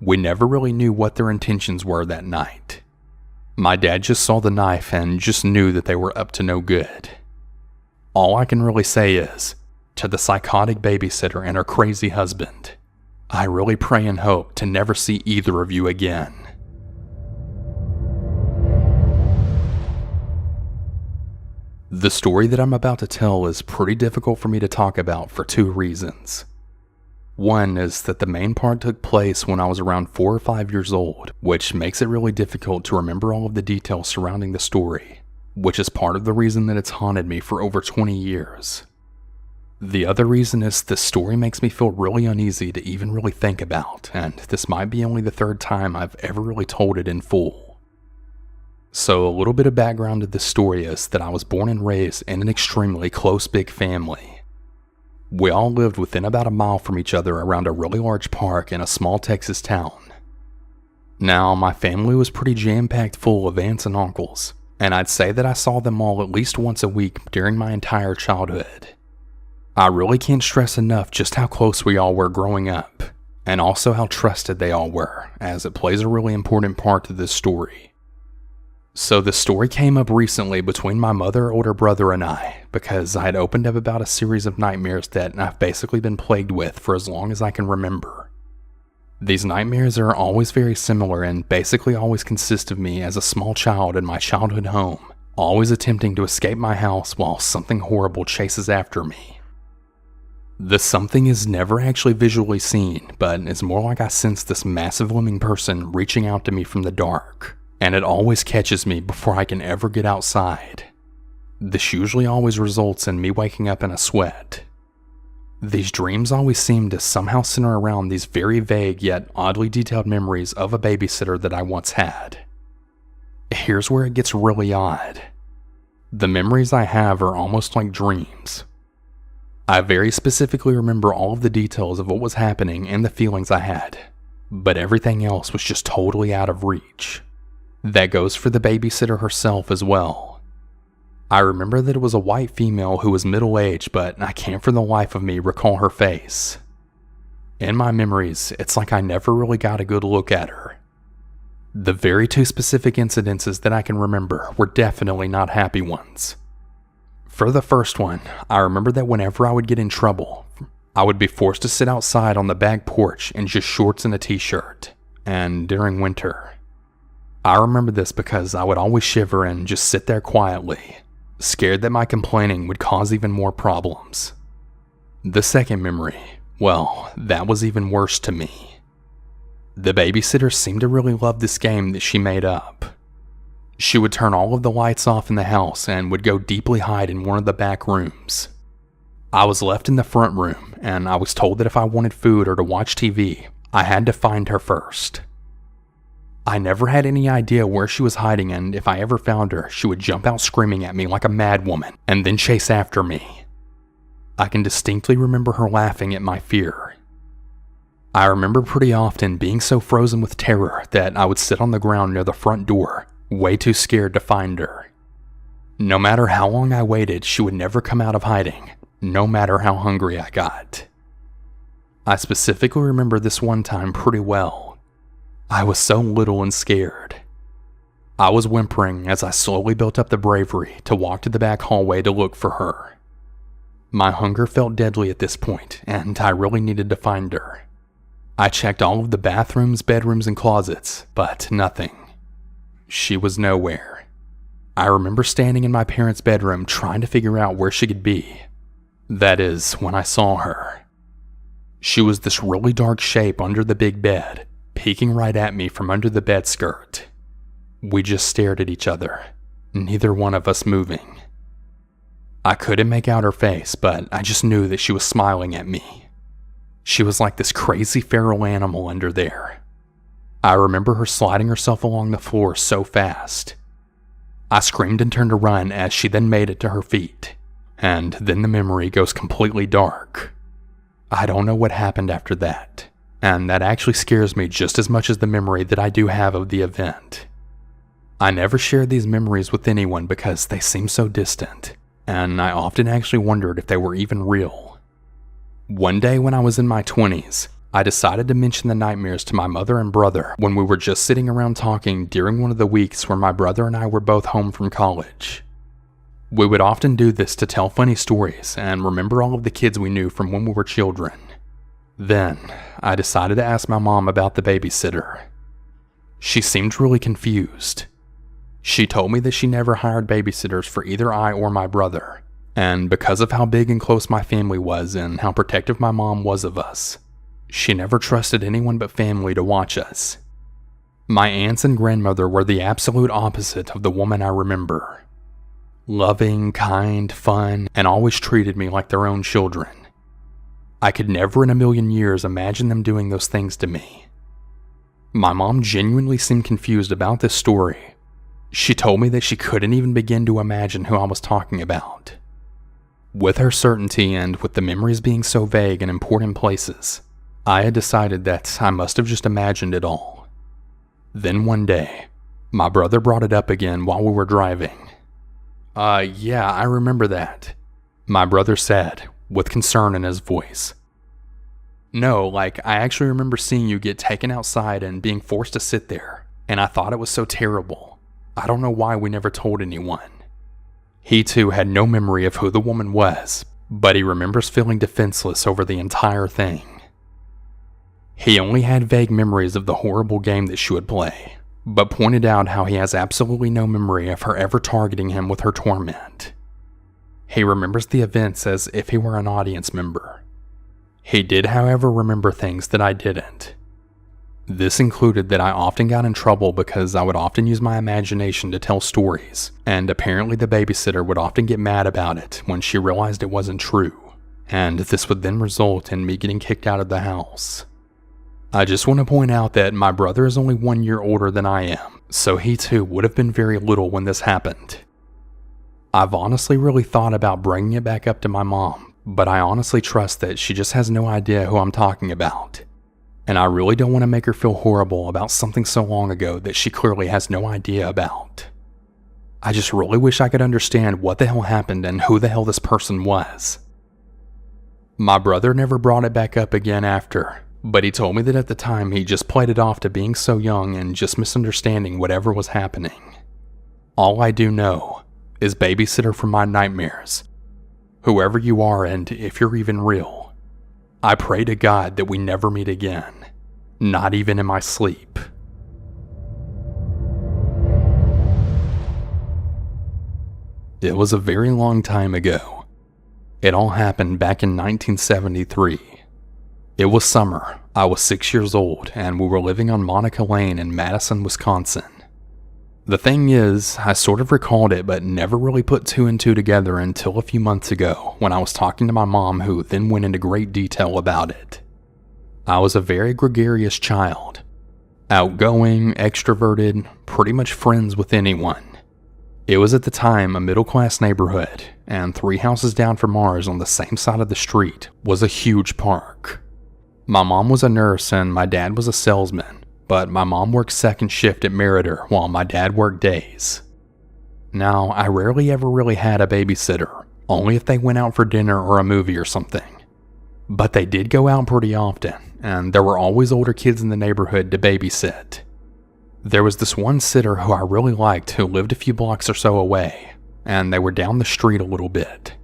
We never really knew what their intentions were that night. My dad just saw the knife and just knew that they were up to no good. All I can really say is, to the psychotic babysitter and her crazy husband, I really pray and hope to never see either of you again. The story that I'm about to tell is pretty difficult for me to talk about for two reasons. One is that the main part took place when I was around 4 or 5 years old, which makes it really difficult to remember all of the details surrounding the story, which is part of the reason that it's haunted me for over 20 years. The other reason is this story makes me feel really uneasy to even really think about, and this might be only the third time I've ever really told it in full. So a little bit of background to this story is that I was born and raised in an extremely close big family. We all lived within about a mile from each other around a really large park in a small Texas town. Now, my family was pretty jam-packed full of aunts and uncles, and I'd say that I saw them all at least once a week during my entire childhood. I really can't stress enough just how close we all were growing up, and also how trusted they all were, as it plays a really important part to this story. So the story came up recently between my mother, older brother, and I, because I had opened up about a series of nightmares that I've basically been plagued with for as long as I can remember. These nightmares are always very similar and basically always consist of me as a small child in my childhood home, always attempting to escape my house while something horrible chases after me. The something is never actually visually seen, but it's more like I sense this massive looming person reaching out to me from the dark, and it always catches me before I can ever get outside. This usually always results in me waking up in a sweat. These dreams always seem to somehow center around these very vague yet oddly detailed memories of a babysitter that I once had. Here's where it gets really odd. The memories I have are almost like dreams. I very specifically remember all of the details of what was happening and the feelings I had, but everything else was just totally out of reach. That goes for the babysitter herself as well. I remember that it was a white female who was middle-aged, but I can't for the life of me recall her face. In my memories, it's like I never really got a good look at her. The very two specific incidences that I can remember were definitely not happy ones. For the first one, I remember that whenever I would get in trouble, I would be forced to sit outside on the back porch in just shorts and a t-shirt, and during winter. I remember this because I would always shiver and just sit there quietly, scared that my complaining would cause even more problems. The second memory, well, that was even worse to me. The babysitter seemed to really love this game that she made up. She would turn all of the lights off in the house and would go deeply hide in one of the back rooms. I was left in the front room, and I was told that if I wanted food or to watch TV, I had to find her first. I never had any idea where she was hiding, and if I ever found her, she would jump out screaming at me like a mad woman and then chase after me. I can distinctly remember her laughing at my fear. I remember pretty often being so frozen with terror that I would sit on the ground near the front door, way too scared to find her. No matter how long I waited, she would never come out of hiding, no matter how hungry I got. I specifically remember this one time pretty well. I was so little and scared. I was whimpering as I slowly built up the bravery to walk to the back hallway to look for her. My hunger felt deadly at this point, and I really needed to find her. I checked all of the bathrooms, bedrooms, and closets, but nothing. She was nowhere. I remember standing in my parents' bedroom trying to figure out where she could be. That is, when I saw her. She was this really dark shape under the big bed, peeking right at me from under the bed skirt. We just stared at each other, neither one of us moving. I couldn't make out her face, but I just knew that she was smiling at me. She was like this crazy feral animal under there. I remember her sliding herself along the floor so fast. I screamed and turned to run as she then made it to her feet, and then the memory goes completely dark. I don't know what happened after that, and that actually scares me just as much as the memory that I do have of the event. I never shared these memories with anyone because they seem so distant, and I often actually wondered if they were even real. One day when I was in my 20s, I decided to mention the nightmares to my mother and brother when we were just sitting around talking during one of the weeks where my brother and I were both home from college. We would often do this to tell funny stories and remember all of the kids we knew from when we were children. Then, I decided to ask my mom about the babysitter. She seemed really confused. She told me that she never hired babysitters for either I or my brother, and because of how big and close my family was and how protective my mom was of us, she never trusted anyone but family to watch us. My aunts and grandmother were the absolute opposite of the woman I remember. Loving, kind, fun, and always treated me like their own children. I could never in a million years imagine them doing those things to me. My mom genuinely seemed confused about this story. She told me that she couldn't even begin to imagine who I was talking about. With her certainty and with the memories being so vague in important places, I had decided that I must have just imagined it all. Then one day, my brother brought it up again while we were driving. Yeah, I remember that," my brother said, with concern in his voice. "No, I actually remember seeing you get taken outside and being forced to sit there, and I thought it was so terrible. I don't know why we never told anyone." He too had no memory of who the woman was, but he remembers feeling defenseless over the entire thing. He only had vague memories of the horrible game that she would play, but pointed out how he has absolutely no memory of her ever targeting him with her torment. He remembers the events as if he were an audience member. He did, however, remember things that I didn't. This included that I often got in trouble because I would often use my imagination to tell stories, and apparently the babysitter would often get mad about it when she realized it wasn't true, and this would then result in me getting kicked out of the house. I just want to point out that my brother is only 1 year older than I am, so he too would have been very little when this happened. I've honestly really thought about bringing it back up to my mom, but I honestly trust that she just has no idea who I'm talking about. And I really don't want to make her feel horrible about something so long ago that she clearly has no idea about. I just really wish I could understand what the hell happened and who the hell this person was. My brother never brought it back up again after, but he told me that at the time he just played it off to being so young and just misunderstanding whatever was happening. All I do know is, babysitter from my nightmares, whoever you are and if you're even real, I pray to God that we never meet again, not even in my sleep. It was a very long time ago. It all happened back in 1973. It was summer, I was 6 years old, and we were living on Monica Lane in Madison, Wisconsin. The thing is, I sort of recalled it but never really put two and two together until a few months ago when I was talking to my mom, who then went into great detail about it. I was a very gregarious child. Outgoing, extroverted, pretty much friends with anyone. It was at the time a middle-class neighborhood, and 3 houses down from ours on the same side of the street was a huge park. My mom was a nurse and my dad was a salesman, but my mom worked second shift at Meritor while my dad worked days. Now, I rarely ever really had a babysitter, only if they went out for dinner or a movie or something. But they did go out pretty often, and there were always older kids in the neighborhood to babysit. There was this one sitter who I really liked who lived a few blocks or so away, and they were down the street a little bit.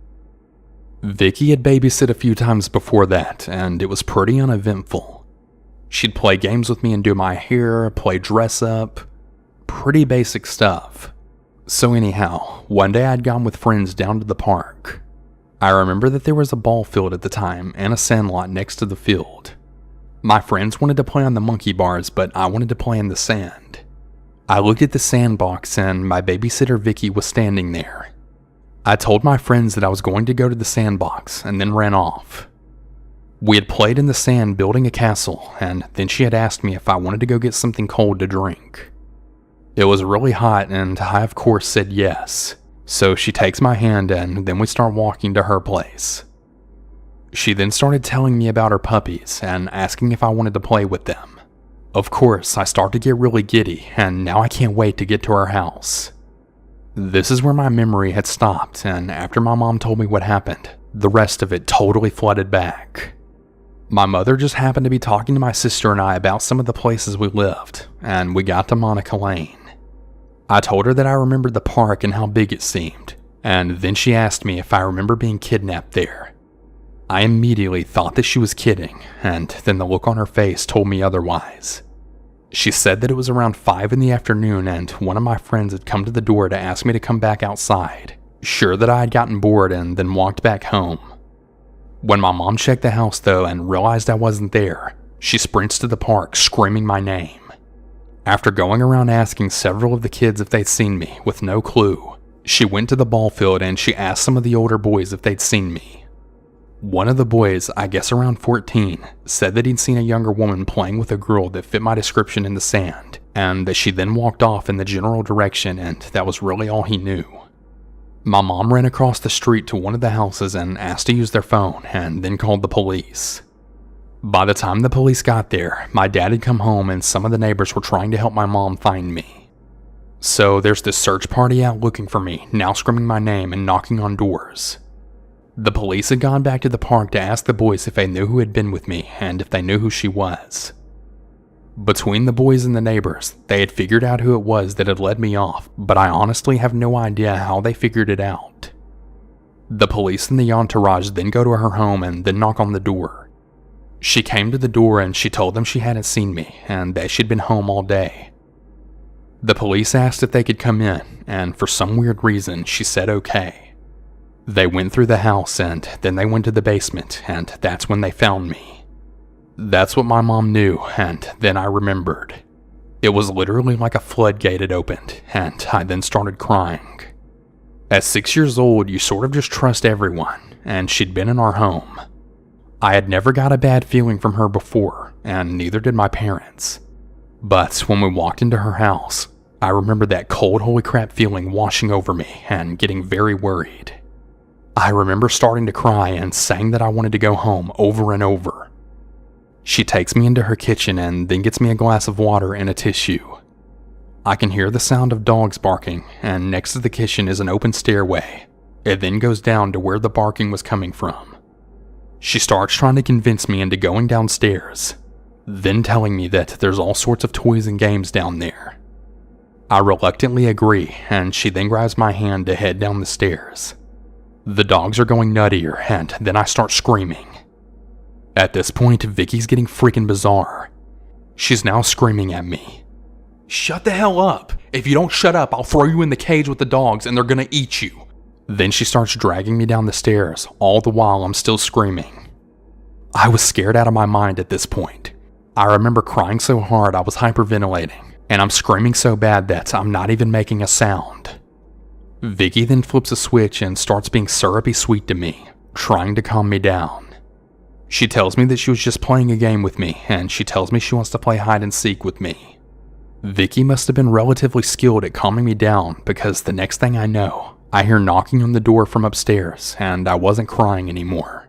Vicky had babysit a few times before that, and it was pretty uneventful. She'd play games with me and do my hair, play dress up, pretty basic stuff. So anyhow, one day I'd gone with friends down to the park. I remember that there was a ball field at the time and a sandlot next to the field. My friends wanted to play on the monkey bars, but I wanted to play in the sand. I looked at the sandbox and my babysitter Vicky was standing there. I told my friends that I was going to go to the sandbox and then ran off. We had played in the sand building a castle, and then she had asked me if I wanted to go get something cold to drink. It was really hot and I of course said yes, so she takes my hand and then we start walking to her place. She then started telling me about her puppies and asking if I wanted to play with them. Of course, I start to get really giddy, and now I can't wait to get to her house. This is where my memory had stopped, and after my mom told me what happened, the rest of it totally flooded back. My mother just happened to be talking to my sister and I about some of the places we lived, and we got to Monica Lane. I told her that I remembered the park and how big it seemed, and then she asked me if I remember being kidnapped there. I immediately thought that she was kidding, and then the look on her face told me otherwise. She said that it was around 5 in the afternoon and one of my friends had come to the door to ask me to come back outside, sure that I had gotten bored and then walked back home. When my mom checked the house though and realized I wasn't there, she sprints to the park screaming my name. After going around asking several of the kids if they'd seen me with no clue, she went to the ball field and she asked some of the older boys if they'd seen me. One of the boys, I guess around 14, said that he'd seen a younger woman playing with a girl that fit my description in the sand, and that she then walked off in the general direction and that was really all he knew. My mom ran across the street to one of the houses and asked to use their phone and then called the police. By the time the police got there, my dad had come home and some of the neighbors were trying to help my mom find me. So there's this search party out looking for me, now screaming my name and knocking on doors. The police had gone back to the park to ask the boys if they knew who had been with me and if they knew who she was. Between the boys and the neighbors, they had figured out who it was that had led me off, but I honestly have no idea how they figured it out. The police and the entourage then go to her home and then knock on the door. She came to the door and she told them she hadn't seen me and that she'd been home all day. The police asked if they could come in, and for some weird reason, she said okay. They went through the house and then they went to the basement, and that's when they found me. That's what my mom knew, and then I remembered. It was literally like a floodgate had opened, and I then started crying. At 6 years old, you sort of just trust everyone, and she'd been in our home. I had never got a bad feeling from her before, and neither did my parents. But when we walked into her house, I remember that cold holy crap feeling washing over me and getting very worried. I remember starting to cry and saying that I wanted to go home over and over. She takes me into her kitchen and then gets me a glass of water and a tissue. I can hear the sound of dogs barking, and next to the kitchen is an open stairway. It then goes down to where the barking was coming from. She starts trying to convince me into going downstairs, then telling me that there's all sorts of toys and games down there. I reluctantly agree, and she then grabs my hand to head down the stairs. The dogs are going nuttier, and then I start screaming. At this point, Vicky's getting freaking bizarre. She's now screaming at me. "Shut the hell up! If you don't shut up, I'll throw you in the cage with the dogs and they're gonna eat you." Then she starts dragging me down the stairs, all the while I'm still screaming. I was scared out of my mind at this point. I remember crying so hard I was hyperventilating, and I'm screaming so bad that I'm not even making a sound. Vicky then flips a switch and starts being syrupy sweet to me, trying to calm me down. She tells me that she was just playing a game with me, and she tells me she wants to play hide and seek with me. Vicky must have been relatively skilled at calming me down, because the next thing I know, I hear knocking on the door from upstairs, and I wasn't crying anymore.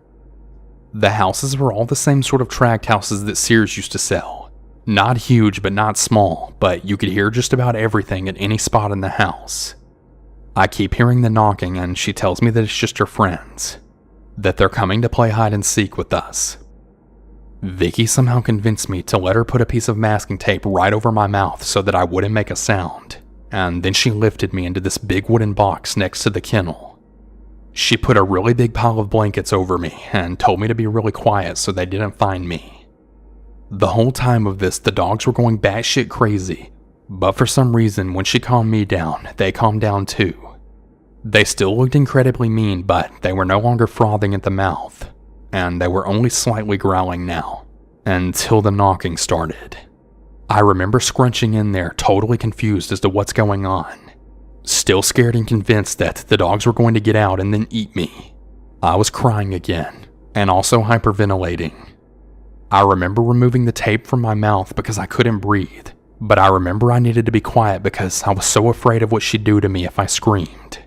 The houses were all the same sort of tract houses that Sears used to sell. Not huge but not small, but you could hear just about everything at any spot in the house. I keep hearing the knocking and she tells me that it's just her friends, that they're coming to play hide and seek with us. Vicky somehow convinced me to let her put a piece of masking tape right over my mouth so that I wouldn't make a sound, and then she lifted me into this big wooden box next to the kennel. She put a really big pile of blankets over me and told me to be really quiet so they didn't find me. The whole time of this, the dogs were going batshit crazy, but for some reason, when she calmed me down, they calmed down too. They still looked incredibly mean, but they were no longer frothing at the mouth, and they were only slightly growling now, until the knocking started. I remember scrunching in there, totally confused as to what's going on, still scared and convinced that the dogs were going to get out and then eat me. I was crying again, and also hyperventilating. I remember removing the tape from my mouth because I couldn't breathe, but I remember I needed to be quiet because I was so afraid of what she'd do to me if I screamed.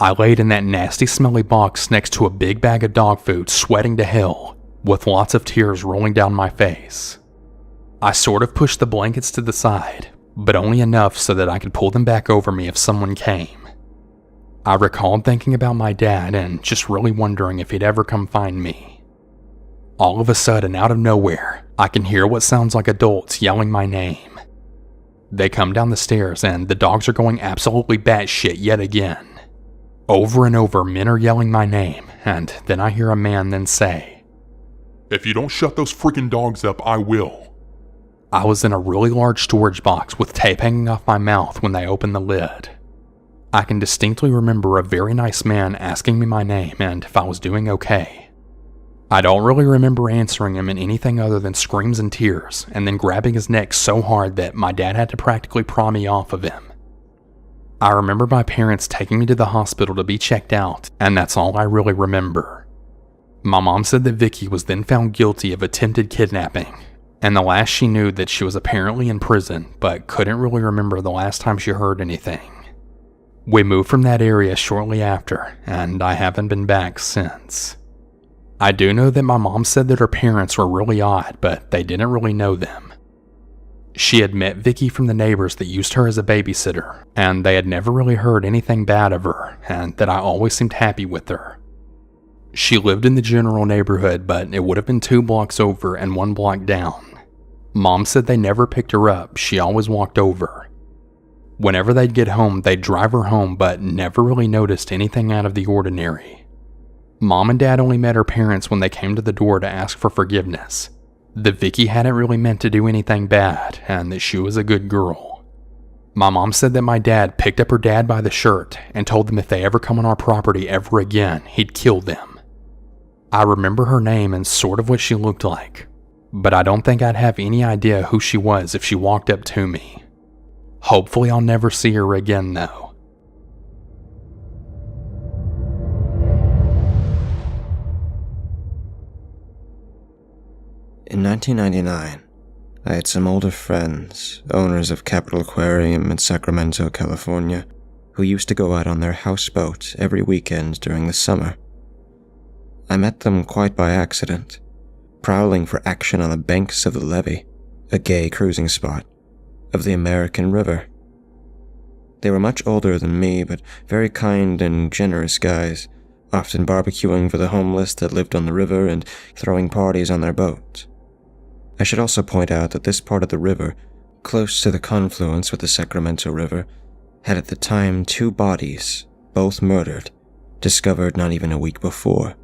I laid in that nasty smelly box next to a big bag of dog food, sweating to hell, with lots of tears rolling down my face. I sort of pushed the blankets to the side, but only enough so that I could pull them back over me if someone came. I recalled thinking about my dad and just really wondering if he'd ever come find me. All of a sudden, out of nowhere, I can hear what sounds like adults yelling my name. They come down the stairs and the dogs are going absolutely batshit yet again. Over and over, men are yelling my name, and then I hear a man then say, "If you don't shut those freaking dogs up, I will." I was in a really large storage box with tape hanging off my mouth when they opened the lid. I can distinctly remember a very nice man asking me my name and if I was doing okay. I don't really remember answering him in anything other than screams and tears, and then grabbing his neck so hard that my dad had to practically pry me off of him. I remember my parents taking me to the hospital to be checked out, and that's all I really remember. My mom said that Vicky was then found guilty of attempted kidnapping, and the last she knew that she was apparently in prison, but couldn't really remember the last time she heard anything. We moved from that area shortly after, and I haven't been back since. I do know that my mom said that her parents were really odd, but they didn't really know them. She had met Vicky from the neighbors that used her as a babysitter, and they had never really heard anything bad of her, and that I always seemed happy with her. She lived in the general neighborhood, but it would have been 2 blocks over and 1 block down. Mom said they never picked her up, she always walked over. Whenever they'd get home, they'd drive her home, but never really noticed anything out of the ordinary. Mom and Dad only met her parents when they came to the door to ask for forgiveness, that Vicky hadn't really meant to do anything bad, and that she was a good girl. My mom said that my dad picked up her dad by the shirt and told them if they ever come on our property ever again, he'd kill them. I remember her name and sort of what she looked like, but I don't think I'd have any idea who she was if she walked up to me. Hopefully I'll never see her again though. In 1999, I had some older friends, owners of Capitol Aquarium in Sacramento, California, who used to go out on their houseboat every weekend during the summer. I met them quite by accident, prowling for action on the banks of the Levee, a gay cruising spot, of the American River. They were much older than me, but very kind and generous guys, often barbecuing for the homeless that lived on the river and throwing parties on their boat. I should also point out that this part of the river, close to the confluence with the Sacramento River, had at the time 2 bodies, both murdered, discovered not even a week before.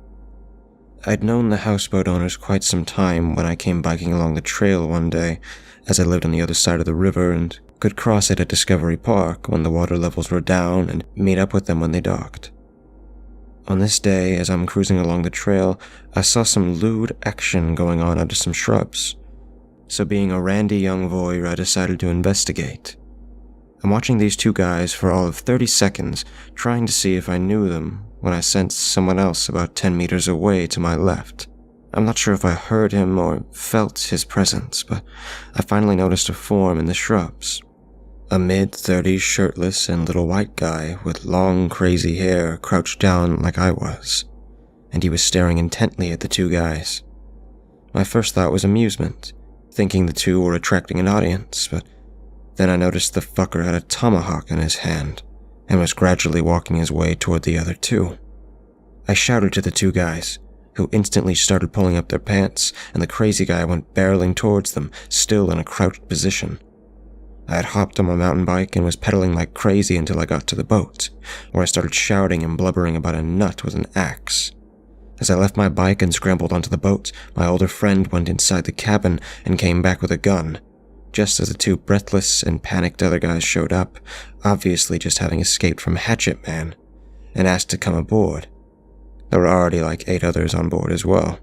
I'd known the houseboat owners quite some time when I came biking along the trail one day, as I lived on the other side of the river and could cross it at Discovery Park when the water levels were down and meet up with them when they docked. On this day, as I'm cruising along the trail, I saw some lewd action going on under some shrubs. So being a randy young voyeur, I decided to investigate. I'm watching these 2 guys for all of 30 seconds, trying to see if I knew them, when I sensed someone else about 10 meters away to my left. I'm not sure if I heard him or felt his presence, but I finally noticed a form in the shrubs. A mid-30s shirtless and little white guy with long crazy hair crouched down like I was, and he was staring intently at the 2 guys. My first thought was amusement, thinking the 2 were attracting an audience, but then I noticed the fucker had a tomahawk in his hand, and was gradually walking his way toward the other two. I shouted to the two guys, who instantly started pulling up their pants, and the crazy guy went barreling towards them, still in a crouched position. I had hopped on my mountain bike and was pedaling like crazy until I got to the boat, where I started shouting and blubbering about a nut with an axe. As I left my bike and scrambled onto the boat, my older friend went inside the cabin and came back with a gun, just as the two breathless and panicked other guys showed up, obviously just having escaped from Hatchet Man, and asked to come aboard. There were already like 8 others on board as well.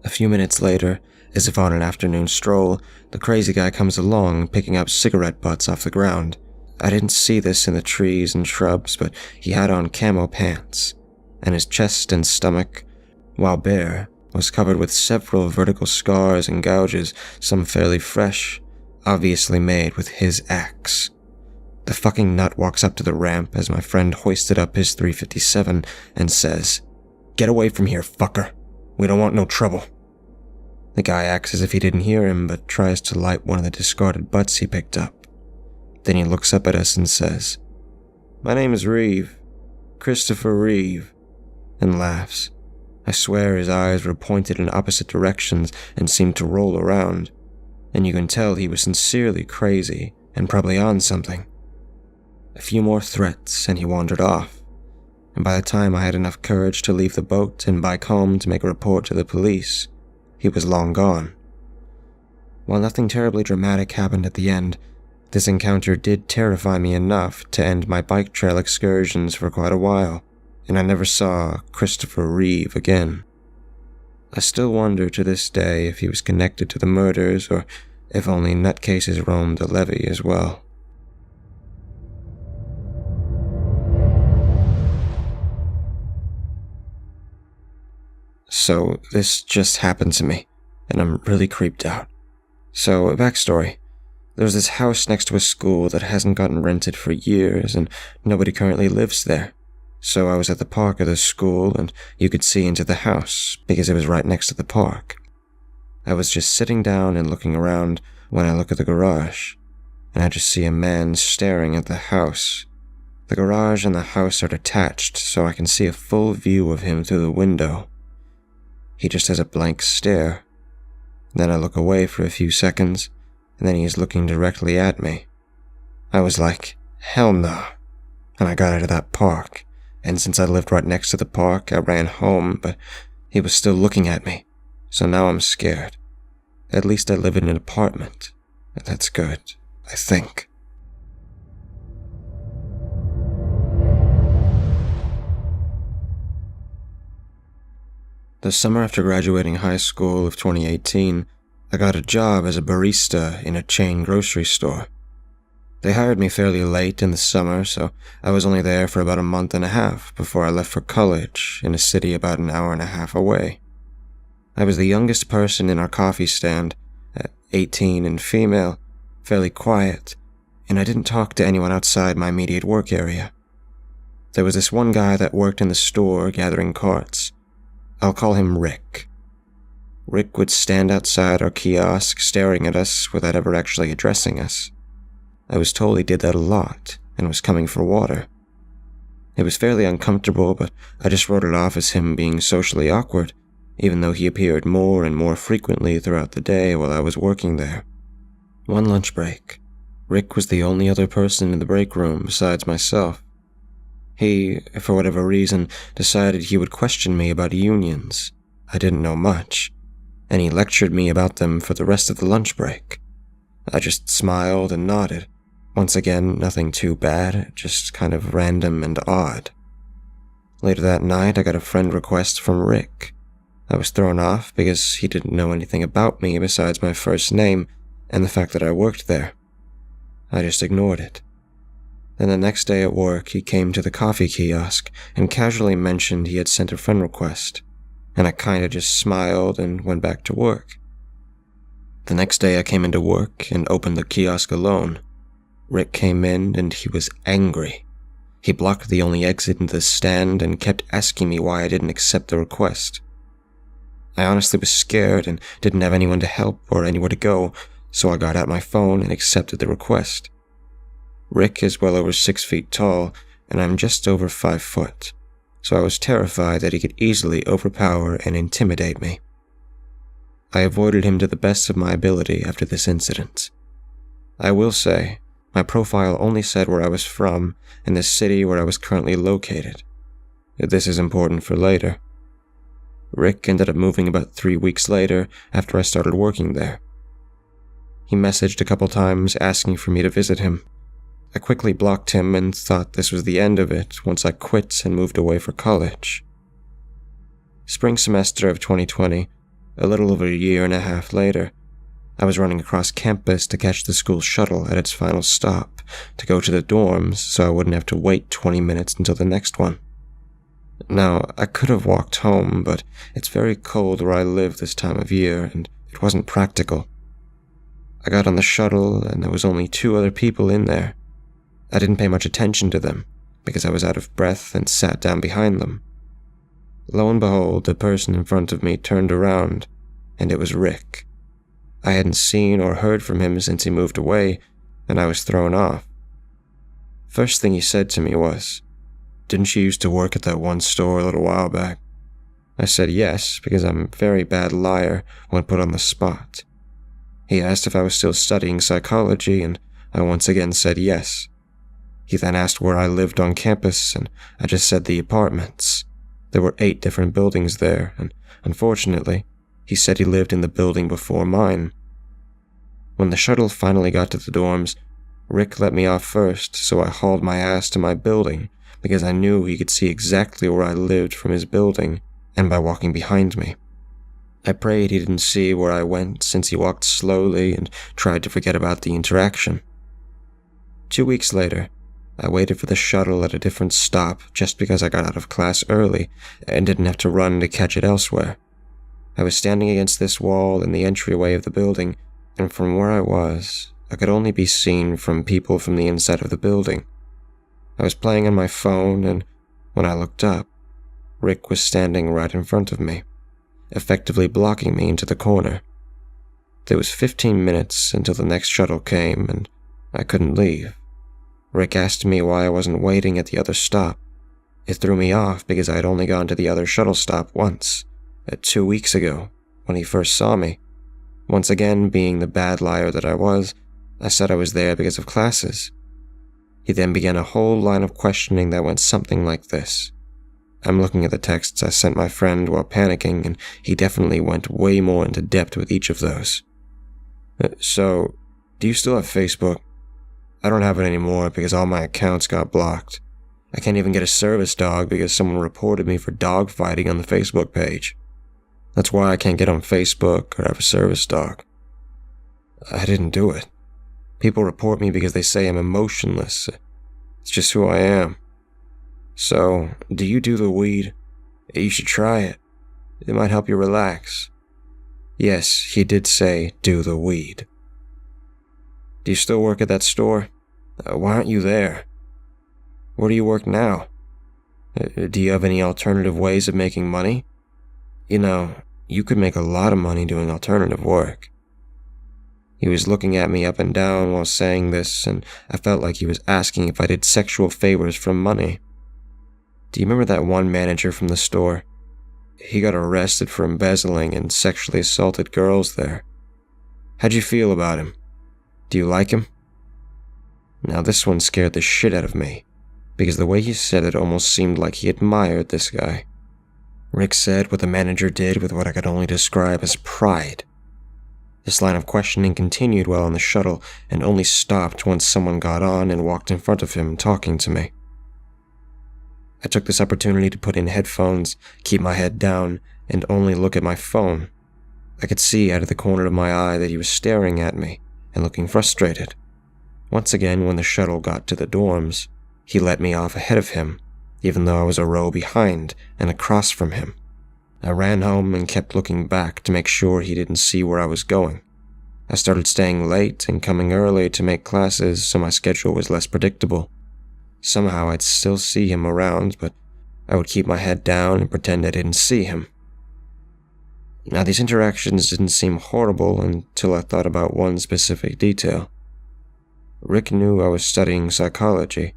A few minutes later, as if on an afternoon stroll, the crazy guy comes along, picking up cigarette butts off the ground. I didn't see this in the trees and shrubs, but he had on camo pants, and his chest and stomach, while bare, was covered with several vertical scars and gouges, some fairly fresh, obviously made with his axe. The fucking nut walks up to the ramp as my friend hoisted up his .357 and says, "Get away from here, fucker. We don't want no trouble." The guy acts as if he didn't hear him, but tries to light one of the discarded butts he picked up. Then he looks up at us and says, "My name is Reeve, Christopher Reeve," and laughs. I swear his eyes were pointed in opposite directions and seemed to roll around, and you can tell he was sincerely crazy and probably on something. A few more threats and he wandered off, and by the time I had enough courage to leave the boat and bike home to make a report to the police, he was long gone. While nothing terribly dramatic happened at the end, this encounter did terrify me enough to end my bike trail excursions for quite a while, and I never saw Christopher Reeve again. I still wonder to this day if he was connected to the murders or if only nutcases roamed the levee as well. So this just happened to me, and I'm really creeped out. So, a backstory. There's this house next to a school that hasn't gotten rented for years, and nobody currently lives there. So I was at the park of the school, and you could see into the house, because it was right next to the park. I was just sitting down and looking around when I look at the garage, and I just see a man staring at the house. The garage and the house are detached, so I can see a full view of him through the window. He just has a blank stare. Then I look away for a few seconds, and then he is looking directly at me. I was like, hell no. And I got out of that park, and since I lived right next to the park, I ran home, but he was still looking at me, so now I'm scared. At least I live in an apartment, and that's good, I think. The summer after graduating high school of 2018, I got a job as a barista in a chain grocery store. They hired me fairly late in the summer, so I was only there for about a month and a half before I left for college in a city about an hour and a half away. I was the youngest person in our coffee stand, 18 and female, fairly quiet, and I didn't talk to anyone outside my immediate work area. There was this one guy that worked in the store gathering carts. I'll call him Rick. Rick would stand outside our kiosk staring at us without ever actually addressing us. I was told he did that a lot and was coming for water. It was fairly uncomfortable, but I just wrote it off as him being socially awkward, even though he appeared more and more frequently throughout the day while I was working there. One lunch break, Rick was the only other person in the break room besides myself. He, for whatever reason, decided he would question me about unions. I didn't know much, and he lectured me about them for the rest of the lunch break. I just smiled and nodded. Once again, nothing too bad, just kind of random and odd. Later that night, I got a friend request from Rick. I was thrown off because he didn't know anything about me besides my first name and the fact that I worked there. I just ignored it. Then the next day at work, he came to the coffee kiosk and casually mentioned he had sent a friend request, and I kinda just smiled and went back to work. The next day I came into work and opened the kiosk alone. Rick came in and he was angry. He blocked the only exit into the stand and kept asking me why I didn't accept the request. I honestly was scared and didn't have anyone to help or anywhere to go, so I got out my phone and accepted the request. Rick is well over 6 feet tall, and I'm just over 5 foot, so I was terrified that he could easily overpower and intimidate me. I avoided him to the best of my ability after this incident. I will say, my profile only said where I was from and the city where I was currently located. This is important for later. Rick ended up moving about 3 weeks later after I started working there. He messaged a couple times asking for me to visit him. I quickly blocked him and thought this was the end of it once I quit and moved away for college. Spring semester of 2020, a little over a year and a half later, I was running across campus to catch the school shuttle at its final stop to go to the dorms so I wouldn't have to wait 20 minutes until the next one. Now, I could have walked home, but it's very cold where I live this time of year, and it wasn't practical. I got on the shuttle, and there was only 2 other people in there. I didn't pay much attention to them, because I was out of breath and sat down behind them. Lo and behold, the person in front of me turned around, and it was Rick. I hadn't seen or heard from him since he moved away, and I was thrown off. First thing he said to me was, "Didn't you used to work at that one store a little while back?" I said yes, because I'm a very bad liar when put on the spot. He asked if I was still studying psychology, and I once again said yes. He then asked where I lived on campus, and I just said the apartments. There were 8 different buildings there, and unfortunately, he said he lived in the building before mine. When the shuttle finally got to the dorms, Rick let me off first, so I hauled my ass to my building, because I knew he could see exactly where I lived from his building, and by walking behind me. I prayed he didn't see where I went since he walked slowly and tried to forget about the interaction. 2 weeks later, I waited for the shuttle at a different stop just because I got out of class early and didn't have to run to catch it elsewhere. I was standing against this wall in the entryway of the building, and from where I was, I could only be seen from people from the inside of the building. I was playing on my phone, and when I looked up, Rick was standing right in front of me, effectively blocking me into the corner. There was 15 minutes until the next shuttle came, and I couldn't leave. Rick asked me why I wasn't waiting at the other stop. It threw me off because I had only gone to the other shuttle stop once, 2 weeks ago, when he first saw me. Once again, being the bad liar that I was, I said I was there because of classes. He then began a whole line of questioning that went something like this. I'm looking at the texts I sent my friend while panicking, and he definitely went way more into depth with each of those. So, do you still have Facebook? I don't have it anymore because all my accounts got blocked. I can't even get a service dog because someone reported me for dog fighting on the Facebook page. That's why I can't get on Facebook or have a service dog. I didn't do it. People report me because they say I'm emotionless. It's just who I am. So, do you do the weed? You should try it. It might help you relax. Yes, he did say do the weed. Do you still work at that store? Why aren't you there? Where do you work now? Do you have any alternative ways of making money? You know, you could make a lot of money doing alternative work. He was looking at me up and down while saying this, and I felt like he was asking if I did sexual favors for money. Do you remember that one manager from the store? He got arrested for embezzling and sexually assaulted girls there. How'd you feel about him? Do you like him? Now this one scared the shit out of me, because the way he said it almost seemed like he admired this guy. Rick said what the manager did with what I could only describe as pride. This line of questioning continued while on the shuttle and only stopped once someone got on and walked in front of him talking to me. I took this opportunity to put in headphones, keep my head down, and only look at my phone. I could see out of the corner of my eye that he was staring at me and looking frustrated. Once again, when the shuttle got to the dorms, he let me off ahead of him, even though I was a row behind and across from him. I ran home and kept looking back to make sure he didn't see where I was going. I started staying late and coming early to make classes so my schedule was less predictable. Somehow I'd still see him around, but I would keep my head down and pretend I didn't see him. Now these interactions didn't seem horrible until I thought about one specific detail. Rick knew I was studying psychology.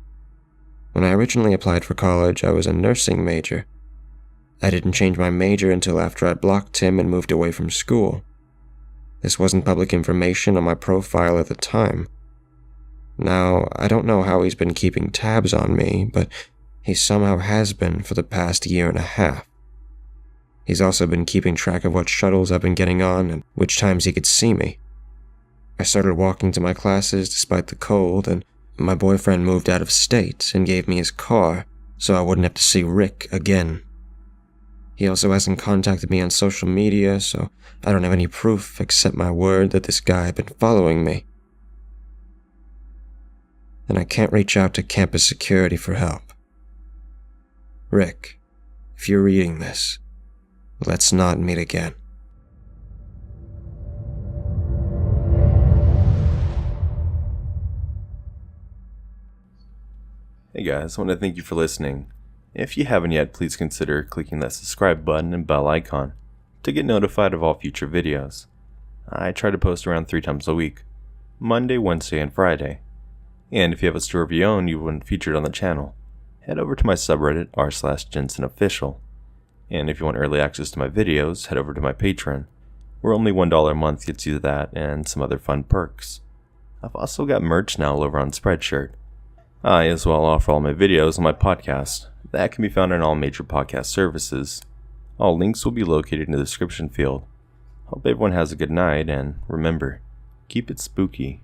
When I originally applied for college, I was a nursing major. I didn't change my major until after I blocked him and moved away from school. This wasn't public information on my profile at the time. Now, I don't know how he's been keeping tabs on me, but he somehow has been for the past 1.5 years. He's also been keeping track of what shuttles I've been getting on and which times he could see me. I started walking to my classes despite the cold, and my boyfriend moved out of state and gave me his car so I wouldn't have to see Rick again. He also hasn't contacted me on social media, so I don't have any proof except my word that this guy had been following me. And I can't reach out to campus security for help. Rick, if you're reading this, let's not meet again. Hey guys, I want to thank you for listening. If you haven't yet, please consider clicking that subscribe button and bell icon to get notified of all future videos. I try to post around 3 times a week, Monday, Wednesday, and Friday. And if you have a store of your own you want featured on the channel, head over to my subreddit r/GensenOfficial. And if you want early access to my videos, head over to my Patreon, where only $1 a month gets you that and some other fun perks. I've also got merch now over on Spreadshirt. I as well offer all my videos on my podcast. That can be found on all major podcast services. All links will be located in the description field. Hope everyone has a good night, and remember, keep it spooky.